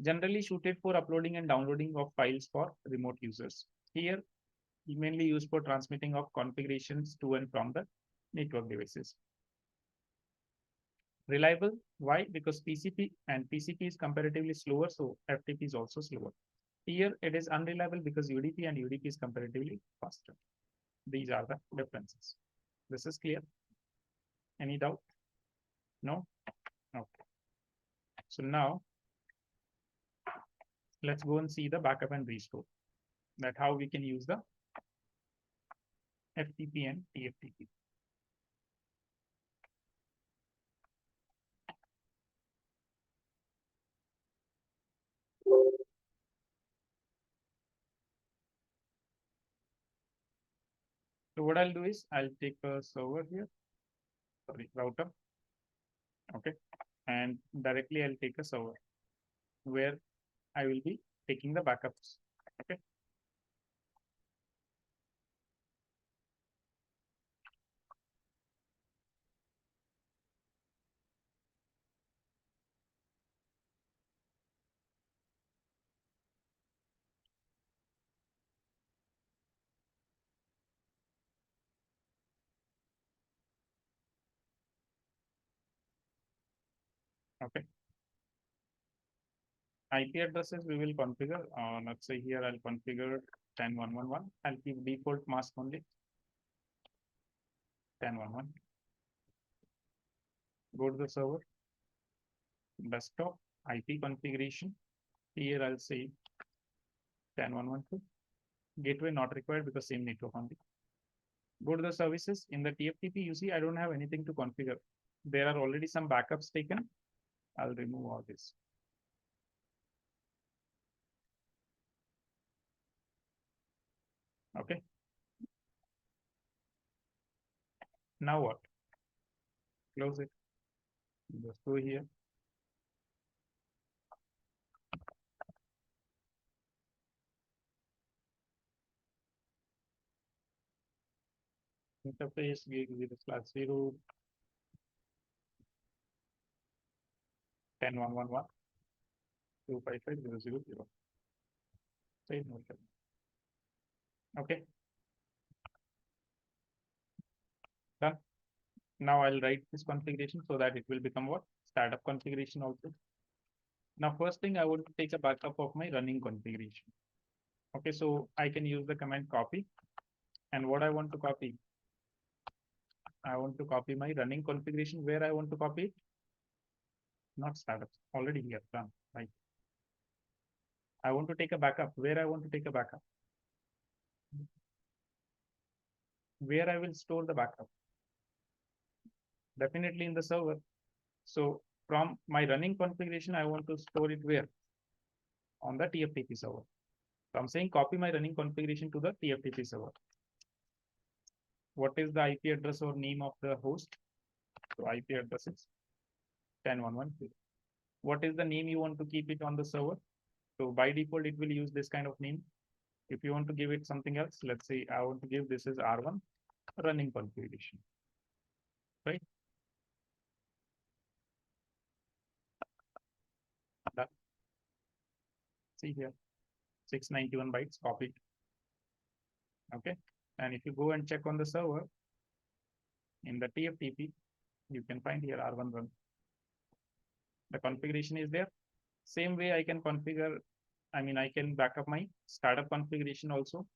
Generally suited for uploading and downloading of files for remote users. Here mainly used for transmitting of configurations to and from the network devices. Reliable, why? Because TCP and TCP is comparatively slower, so FTP is also slower. Here it is unreliable because UDP and UDP is comparatively faster. These are the differences. This is clear. Any doubt? No? Okay. So now let's go and see the backup and restore. That how we can use the FTP and TFTP. So what I'll do is I'll take a server here, sorry, router. Okay. And directly I'll take a server. where I will be taking the backups. Okay. Okay. IP addresses we will configure. Let's say here I'll configure 10.1.1.1. I'll keep default mask only 10.1.1. Go to the server, desktop, IP configuration. Here I'll say 10.1.1.2. Gateway not required because same network only. Go to the services. In the TFTP, you see I don't have anything to configure. There are already some backups taken. I'll remove all this. Okay. Now what? Close it. Just go here. Interface gig 0/0 10.1.1.1 255.0.0.0. Save motion. Okay. Done. Now I'll write this configuration so that it will become what? Startup configuration also. Now, first thing I want to take a backup of my running configuration. Okay, so I can use the command copy. And what I want to copy? I want to copy my running configuration. Where I want to copy it? Not startups. Already here, done. Right. I want to take a backup. Where I want to take a backup? Where I will store the backup? Definitely in the server. So from my running configuration, I want to store it where? On the TFTP server. So I'm saying copy my running configuration to the TFTP server. What is the IP address or name of the host? So IP address is 10.1.1. What is the name you want to keep it on the server? So by default, it will use this kind of name. If you want to give it something else, let's say I want to give this is R1 running configuration, right? That, see here, 691 bytes copied. Okay. And if you go and check on the server in the TFTP, you can find here R1 run. The configuration is there. Same way I can configure, I can back up my startup configuration also.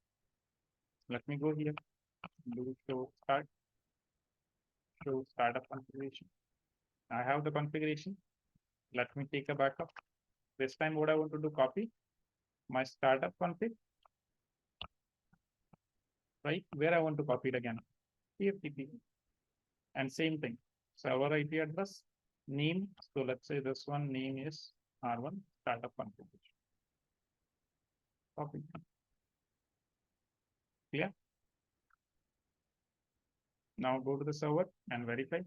Let me go here, do show startup configuration. I have the configuration. Let me take a backup. This time what I want to do, copy my startup config, right? Where I want to copy it again, TFTP. And same thing, server IP address, name. So let's say this one name is R1 startup configuration. Copy. Clear? Now go to the server and verify.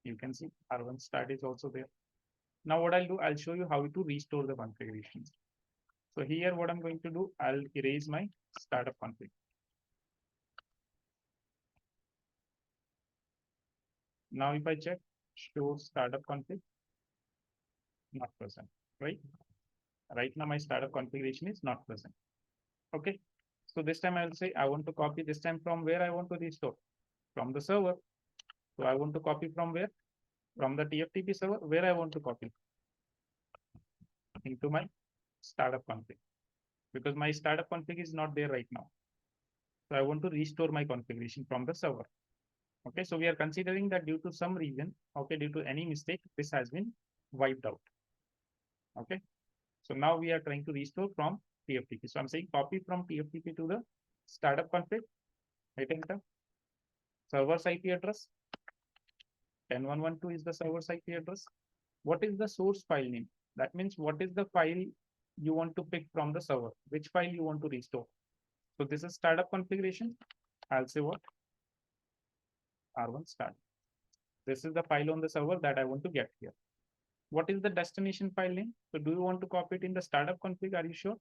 You can see R1 start is also there. Now what I'll do, I'll show you how to restore the configurations. So here what I'm going to do, I'll erase my startup config. Now if I check, show startup config, not present, right? Right now my startup configuration is not present. Okay. So this time I will say I want to copy this time from where I want to restore, from the server. So I want to copy from where? From the TFTP server, where I want to copy into my startup config, because my startup config is not there right now. So I want to restore my configuration from the server. Okay, so we are considering that due to some reason, okay, due to any mistake, this has been wiped out. Okay, so now we are trying to restore from TFTP. So I'm saying copy from TFTP to the startup config, hit enter. Server's IP address 10.1.1.2 is the server's IP address. What is the source file name? That means what is the file you want to pick from the server? Which file you want to restore? So this is startup configuration. I'll say what? R1 start. This is the file on the server that I want to get here. what is the destination file name? So do you want to copy it in the startup config? Are you sure?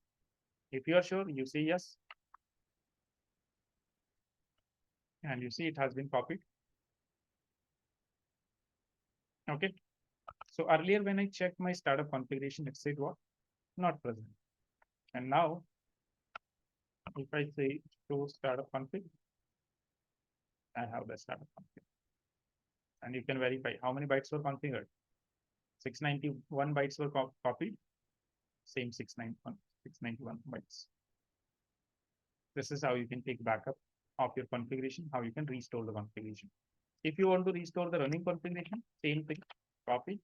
If you are sure, you say yes. And you see it has been copied. Okay. So earlier when I checked my startup configuration, it said what? Not present. And now if I say show startup config, I have the startup config. And you can verify how many bytes were configured. 691 bytes were copied. Same 691 bytes. This is how you can take backup of your configuration, how you can restore the configuration. If you want to restore the running configuration, same thing, copy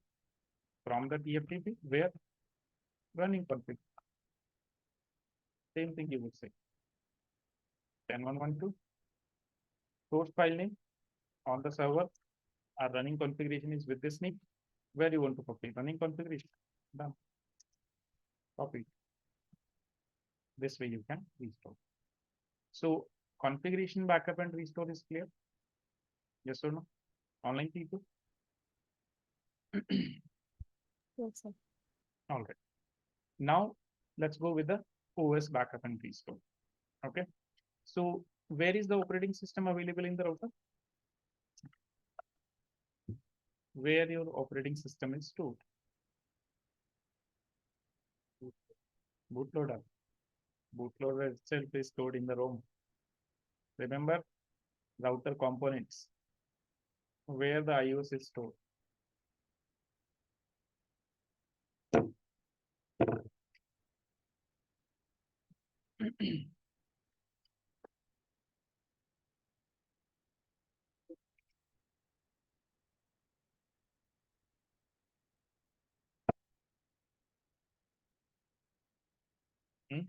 from the TFTP where running config. Same thing you would say. 10112 source file name on the server. Our running configuration is with this name. Where you want to copy running configuration. Done. Copy. This way you can restore. So configuration backup and restore is clear. Yes or no? Online people. Yes, sir. All right. Now let's go with the OS backup and restore. Okay. So where is the operating system available in the router? Where your operating system is stored? Bootloader. Bootloader itself is stored in the ROM. Remember router components where the IOS is stored. Hmm?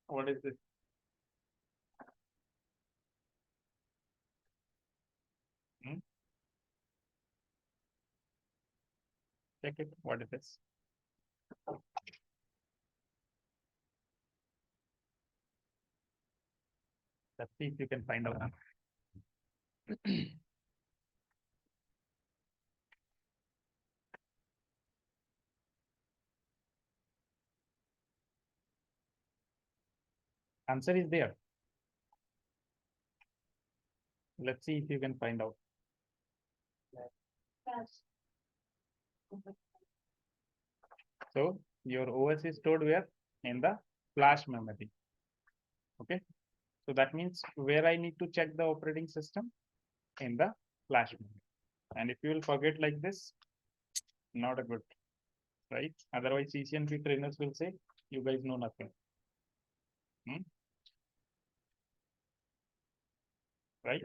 What is this? Hmm? Check it. What is this? Let's see if you can find out. Answer is there. Let's see if you can find out. So your OS is stored where? In the flash memory. Okay. So that means where I need to check the operating system in the flash memory. And if you will forget like this, not a good, right? Otherwise, CCNP trainers will say, you guys know nothing. Hmm? Right?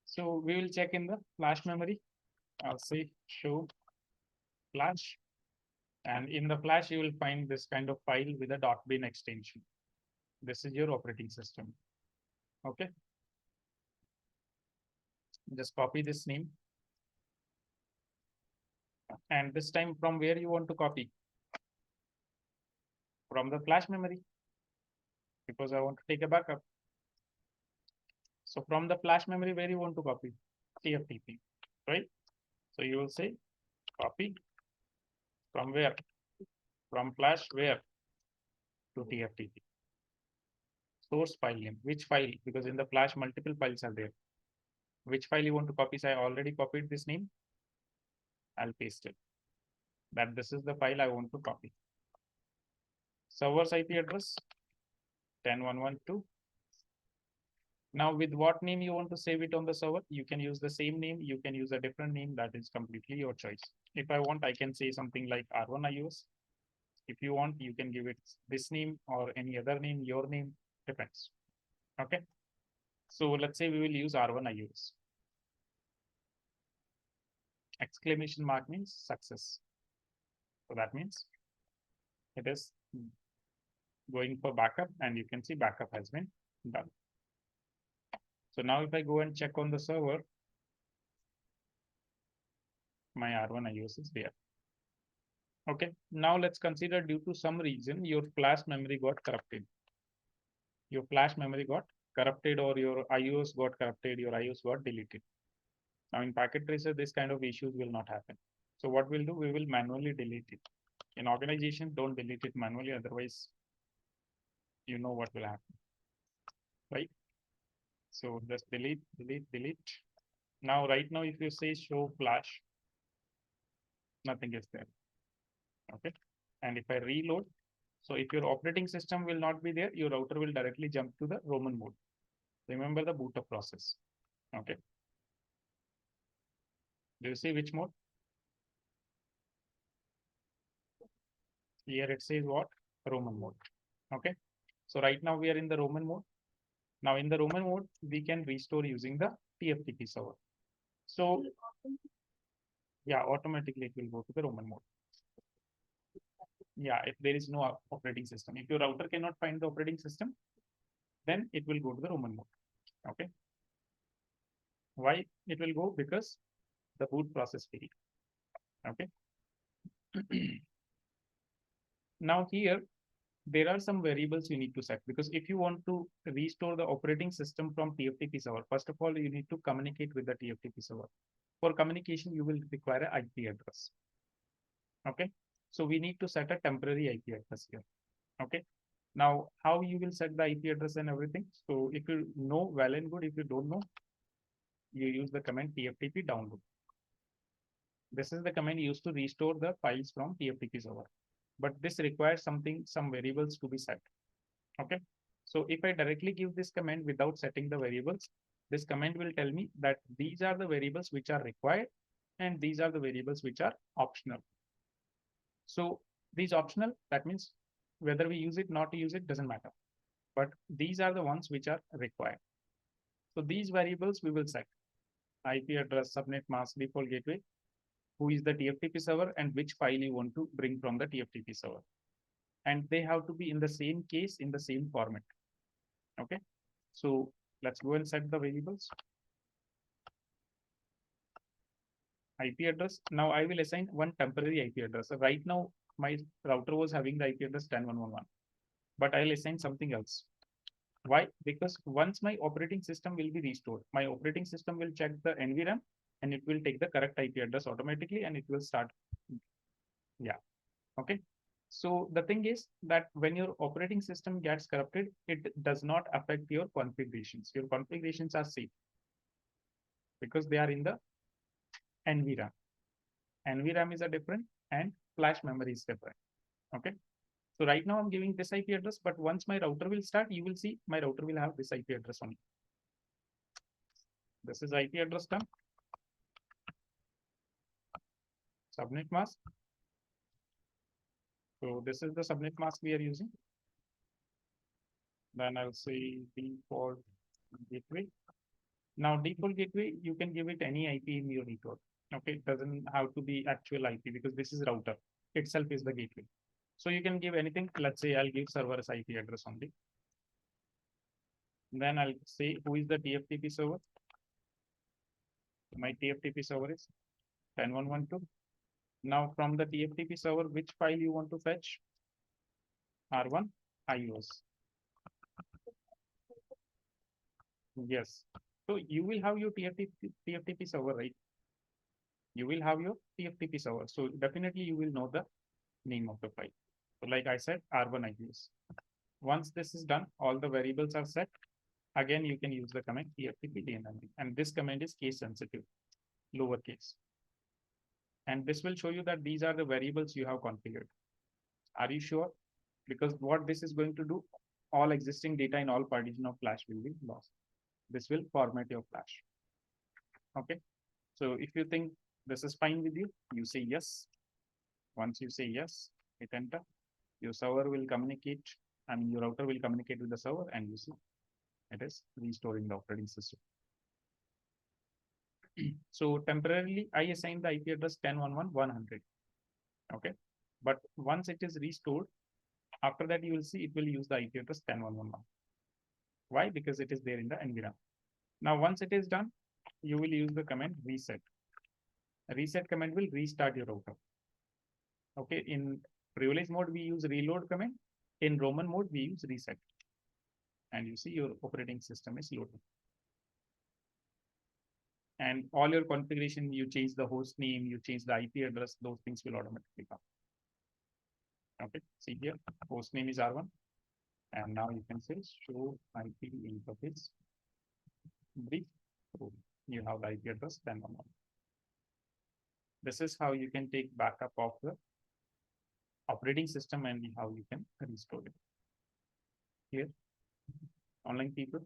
So we will check in the flash memory. I'll say show flash. And in the flash, you will find this kind of file with a .bin extension. This is your operating system. Okay. Just copy this name. And this time from where you want to copy? From the flash memory. Because I want to take a backup. So from the flash memory, where you want to copy? TFTP, right? So you will say copy from where? From flash where? To TFTP. Source file name. Which file? Because in the flash, multiple files are there. Which file you want to copy? So I already copied this name. I'll paste it. That this is the file I want to copy. Server's IP address 10.1.1.2. Now with what name you want to save it on the server? You can use the same name. You can use a different name. That is completely your choice. If I want, I can say something like R1 iOS. If you want, you can give it this name or any other name, your name, depends. Okay. So let's say we will use R1 iOS. Exclamation mark means success. So that means it is going for backup and you can see backup has been done. So now if I go and check on the server, my R1 iOS is there. Okay, now let's consider due to some reason your flash memory got corrupted. Your flash memory got corrupted or your IOs got corrupted, your IOs got deleted. Now in packet tracer, this kind of issues will not happen. So what we'll do, we will manually delete it. In organization, don't delete it manually, otherwise you know what will happen, right? So just delete, delete, delete. Now, right now, if you say show flash, nothing is there. Okay. And if I reload, so if your operating system will not be there, your router will directly jump to the Roman mode. Remember the boot up process. Okay. Do you see which mode? Here it says what? Roman mode. Okay. So right now we are in the Roman mode. Now in the Roman mode, we can restore using the TFTP server. So yeah, automatically it will go to the Roman mode. Yeah, if there is no operating system. If your router cannot find the operating system, then it will go to the Roman mode. Okay. Why it will go? Because the boot process failed. Okay. Now here, there are some variables you need to set because if you want to restore the operating system from TFTP server, first of all, you need to communicate with the TFTP server. For communication, you will require an IP address. Okay. So we need to set a temporary IP address here. Okay. Now, how you will set the IP address and everything. So if you know, well and good. If you don't know, you use the command TFTP download. This is the command used to restore the files from TFTP server. But this requires some variables to be set. Okay. So if I directly give this command without setting the variables, this command will tell me that these are the variables which are required and these are the variables which are optional. So these optional, that means whether we use it, not use it, doesn't matter. But these are the ones which are required. So these variables we will set: IP address, subnet mask, default gateway, who is the TFTP server, and which file you want to bring from the TFTP server. And they have to be in the same case, in the same format. Okay. So let's go and set the variables. IP address. Now I will assign one temporary IP address. Right now, my router was having the IP address 10.1.1, but I'll assign something else. Why? Because once my operating system will be restored, my operating system will check the NVRAM and it will take the correct IP address automatically and it will start. Yeah. Okay. So the thing is that when your operating system gets corrupted, it does not affect your configurations. Your configurations are safe because they are in the NVRAM. NVRAM is a different and flash memory is different. Okay. So right now I'm giving this IP address, but once my router will start, you will see my router will have this IP address only. This is IP address done. Subnet mask. So this is the subnet mask we are using. Then I'll say default gateway. Now default gateway, you can give it any IP in your network. Okay, it doesn't have to be actual IP because this is router itself is the gateway. So you can give anything. Let's say I'll give server's IP address only. Then I'll say who is the TFTP server. My TFTP server is 10.1.1.2. Now from the TFTP server, which file you want to fetch? R1 IOS. Yes. So you will have your TFTP server, right? You will have your TFTP server. So definitely you will know the name of the file. So like I said, R1 IOS. Once this is done, all the variables are set. Again, you can use the command TFTP DNS. And this command is case sensitive, lowercase. And this will show you that these are the variables you have configured. Are you sure? Because what this is going to do, all existing data in all partition of flash will be lost. This will format your flash. Okay. So if you think this is fine with you, you say yes. Once you say yes, hit enter. Your server will communicate. I mean, your router will communicate with the server, and you see it is restoring the operating system. So temporarily, I assign the IP address 10.1.1.100. Okay. But once it is restored, after that, you will see it will use the IP address 10.1.1.1. Why? Because it is there in the NVRAM. Now, once it is done, you will use the command reset. A reset command will restart your router. Okay, in privilege mode, we use reload command. In Roman mode, we use reset. And you see your operating system is loaded. And all your configuration, you change the host name, you change the IP address, those things will automatically come. Okay, see here, host name is R1. And now you can say show IP interface brief. So you have the IP address, then one. This is how you can take backup of the operating system and how you can restore it. Here, online people.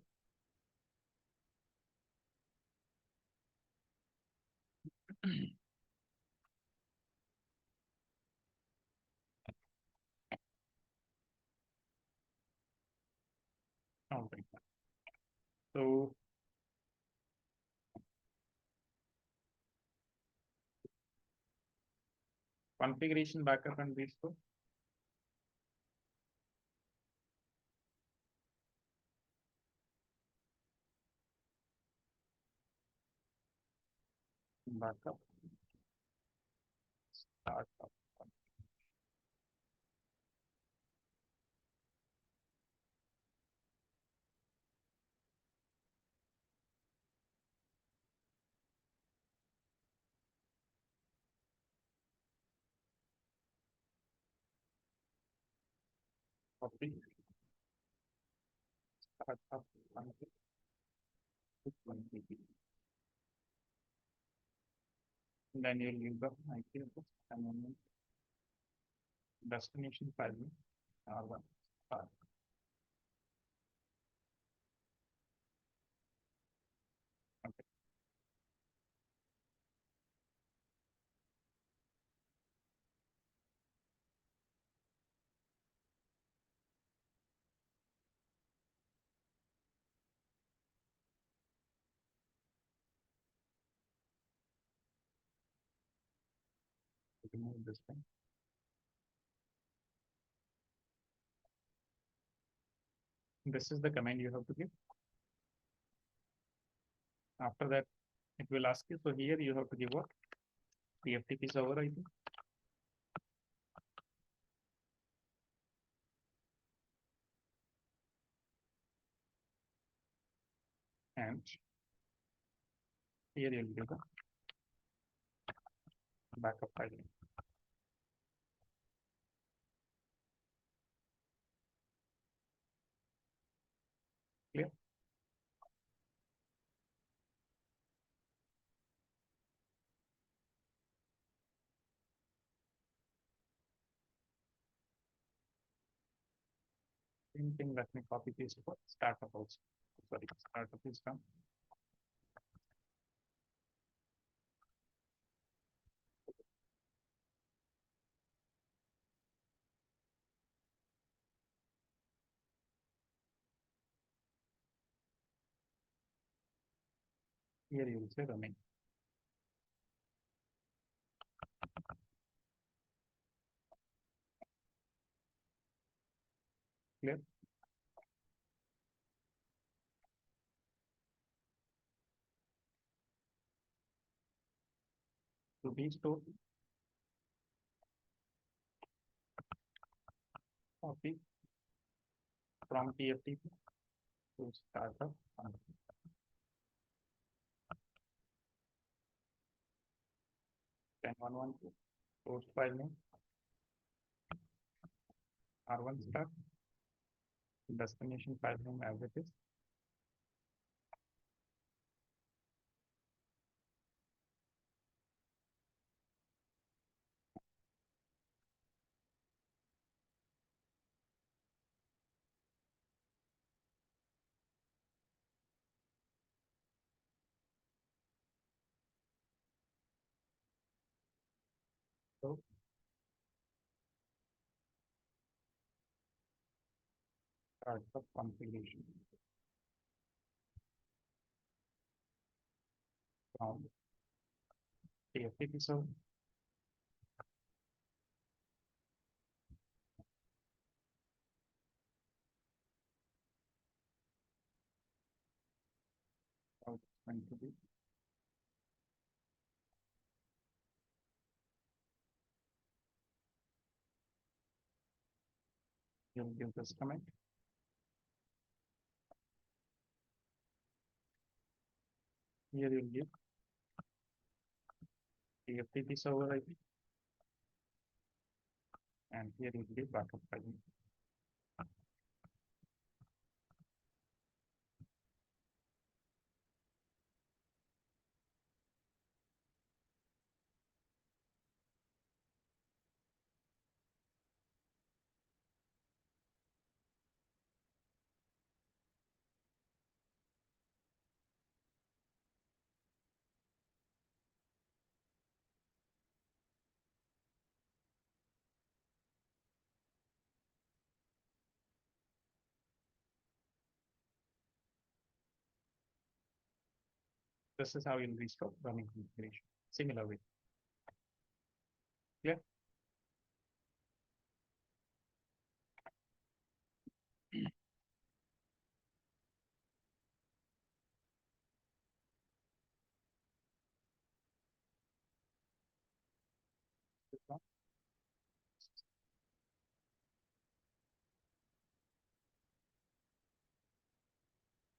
All right. So configuration backup and restore. Backup. Start up. Copy. Start up. Then you'll use the IP address and then destination file name R1. Okay. Remove this thing. This is the command you have to give. After that, it will ask you. So here you have to give what? The FTP server ID. And here you'll give the backup file name. Clear? Same thing, let me copy paste for startup also. Sorry, startup is done. Here you will say running. Clear? To restore, copy from TFTP to startup. Then 112 host file name R1 start, destination file name as it is. So startup configuration from TFTP server. How it's going to be. You'll give this comment. Here you'll give TFTP server IP, and here you'll give backup file. This is how you'll restore running configuration. Similar way. Clear?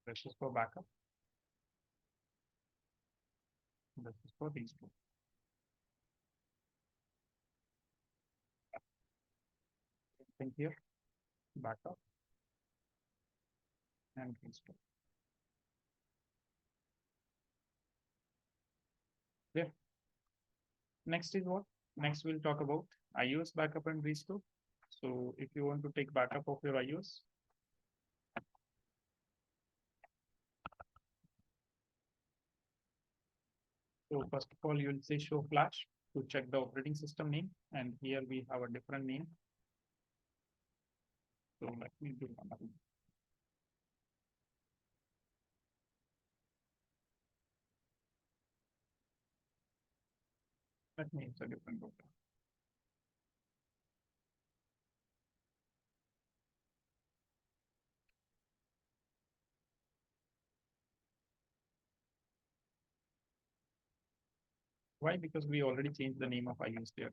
This is for backup. This is for restore. Think here, backup and restore. Clear? Next is what? Next we'll talk about iOS backup and restore. So if you want to take backup of your iOS, so first of all, you will say show flash to check the operating system name. And here we have a different name. So let me do one. Let me use a different one. Why? Because we already changed the name of iOS there.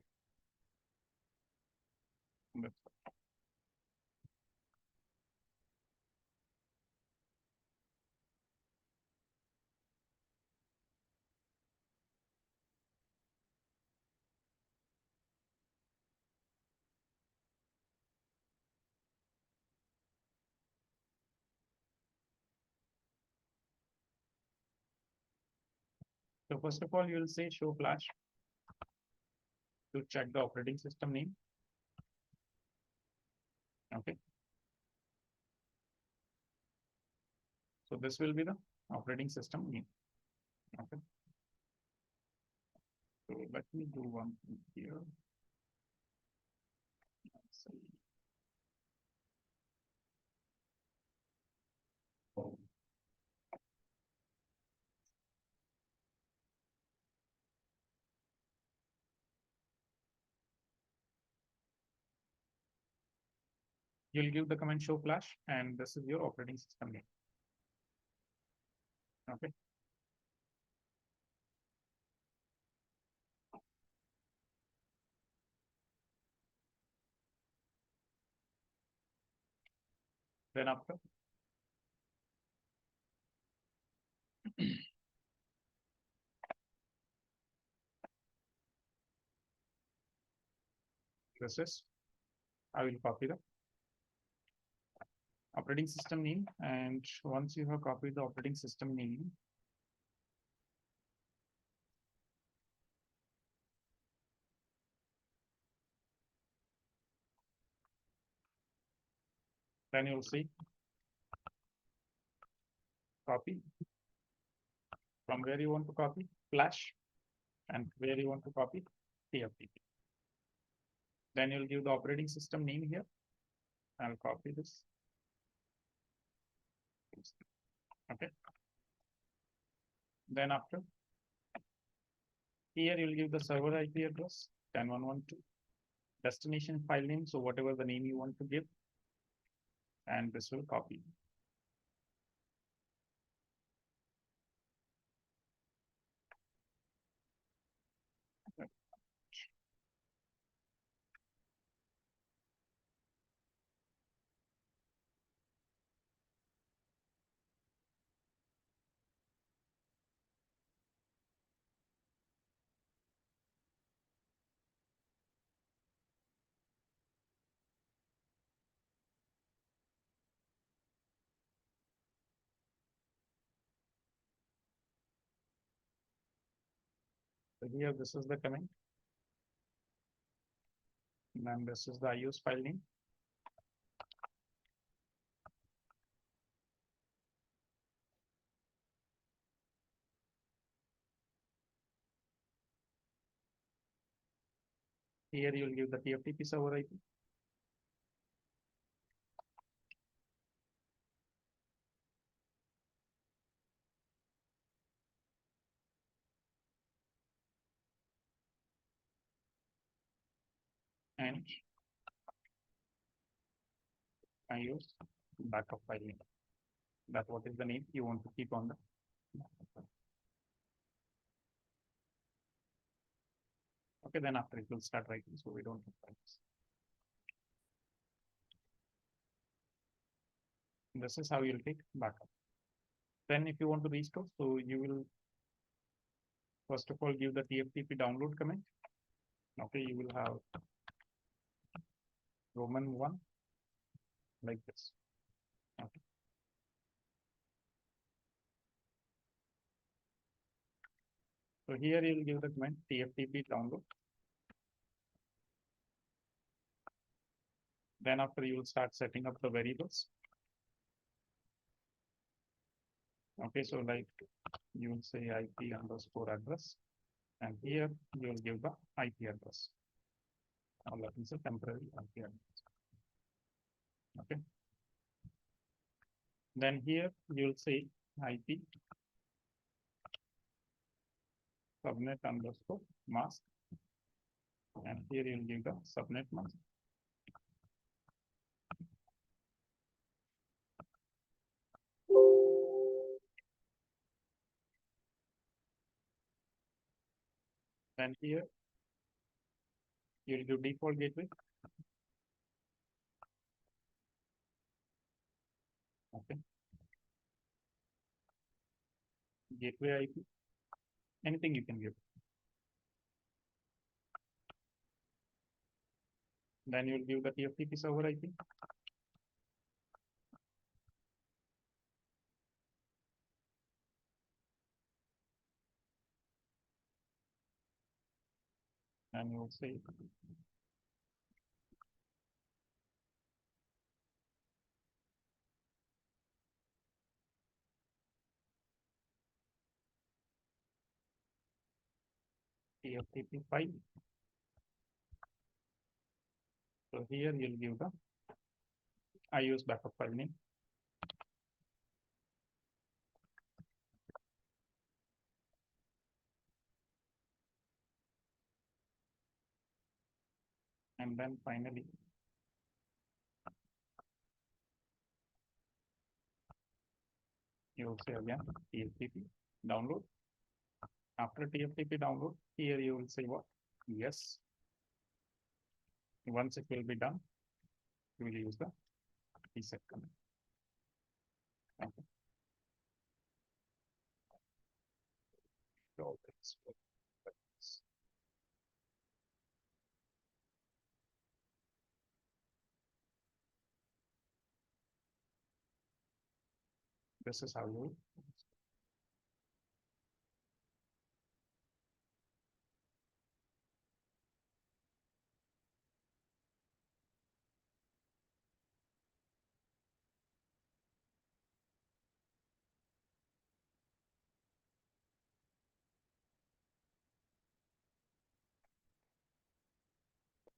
So first of all, you will say show flash to check the operating system name. Okay. So this will be the operating system name. Okay. So let me do one thing here. Let's see. Oh. You'll give the command show flash, and this is your operating system name. Okay. Then after, this is, I will copy the operating system name. And once you have copied the operating system name, then you'll see copy from where you want to copy flash and where you want to copy TFTP. Then you'll give the operating system name here. I'll copy this. Okay. Then after, here you'll give the server IP address 10.1.1.2, destination file name. So whatever the name you want to give, and this will copy. So here this is the command, and then this is the IOS file name. Here you will give the TFTP server IP. And IOS backup file name. That what is the name you want to keep on the. Okay, then after it will start writing, so we don't have files. This is how you'll take backup. Then if you want to restore, so you will first of all give the TFTP download command. Okay, you will have Roman 1 like this. Okay. So here you will give the command TFTP download. Then after you will start setting up the variables. Okay, so like you will say IP underscore address, and here you will give the IP address. Or let me say temporary IP address. Okay. Then here you will say IP subnet underscore mask, and here you will give the subnet mask. Then here you will do default gateway. Okay. Gateway IP, anything you can give. Then you will give the TFTP server IP. And you will say TFTP file. So here you'll give the IOS backup file name. And then finally, you will say again TFTP download. After TFTP download, here you will say what? Yes. Once it will be done, you will use the reset command. Okay. So this is how you.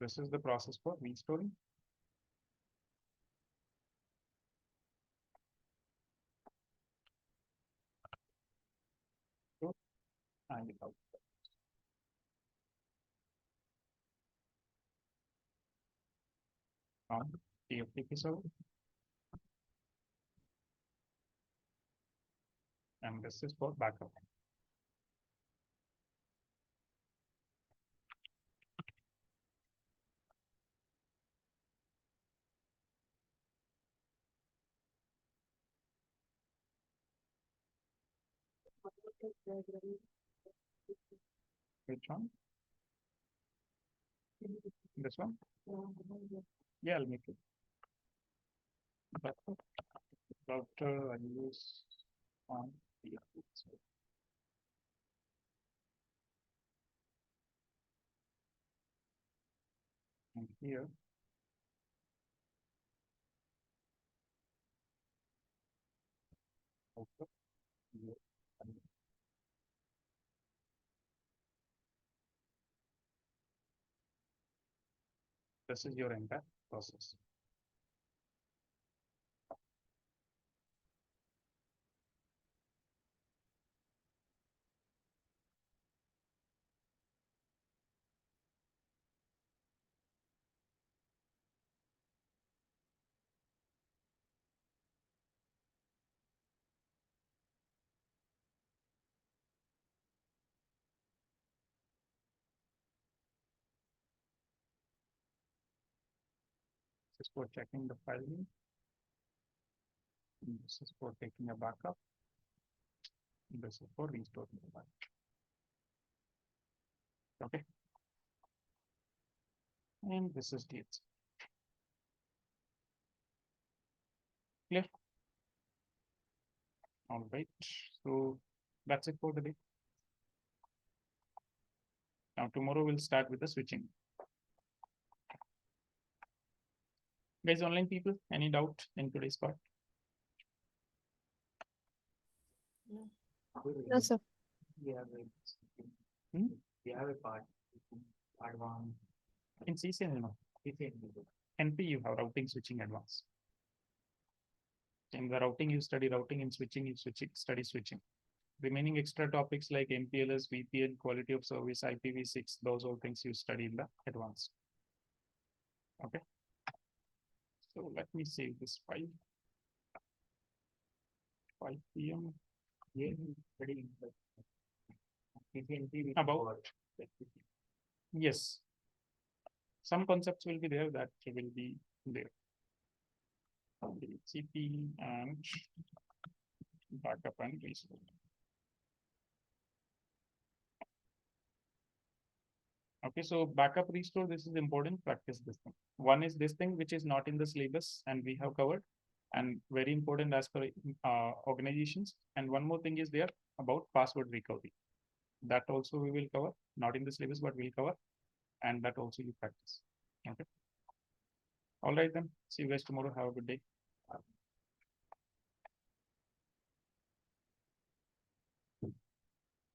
This is the process for restoring. So, and out. From TFTP server. And this is for backup. Which one? This one? Yeah, I'll make it. Backup. Router I use on TFTP. And here. Also, here. This is your entire process. This is for checking the file name. This is for taking a backup. This is for restoring the file. Okay. And this is DHCP. Clear? All right. So that's it for the day. Now tomorrow we'll start with the switching. Guys, online people, any doubt in today's part? No, sir. Hmm? A part advanced in CCN, no. NP you have routing, switching, advanced. In the routing you study routing, in switching you study switching. Remaining extra topics like MPLS, VPN, quality of service, IPv6, those all things you study in the advanced. Okay. So let me save this file. 5 p.m. About yes. Some concepts will be there that will be there. DHCP and backup and restore. Okay, so backup restore, this is important, practice this thing. One is this thing, which is not in the syllabus and we have covered, and very important as per organizations. And one more thing is there about password recovery. That also we will cover, not in the syllabus, but we'll cover, and that also you practice. Okay. All right then, see you guys tomorrow. Have a good day.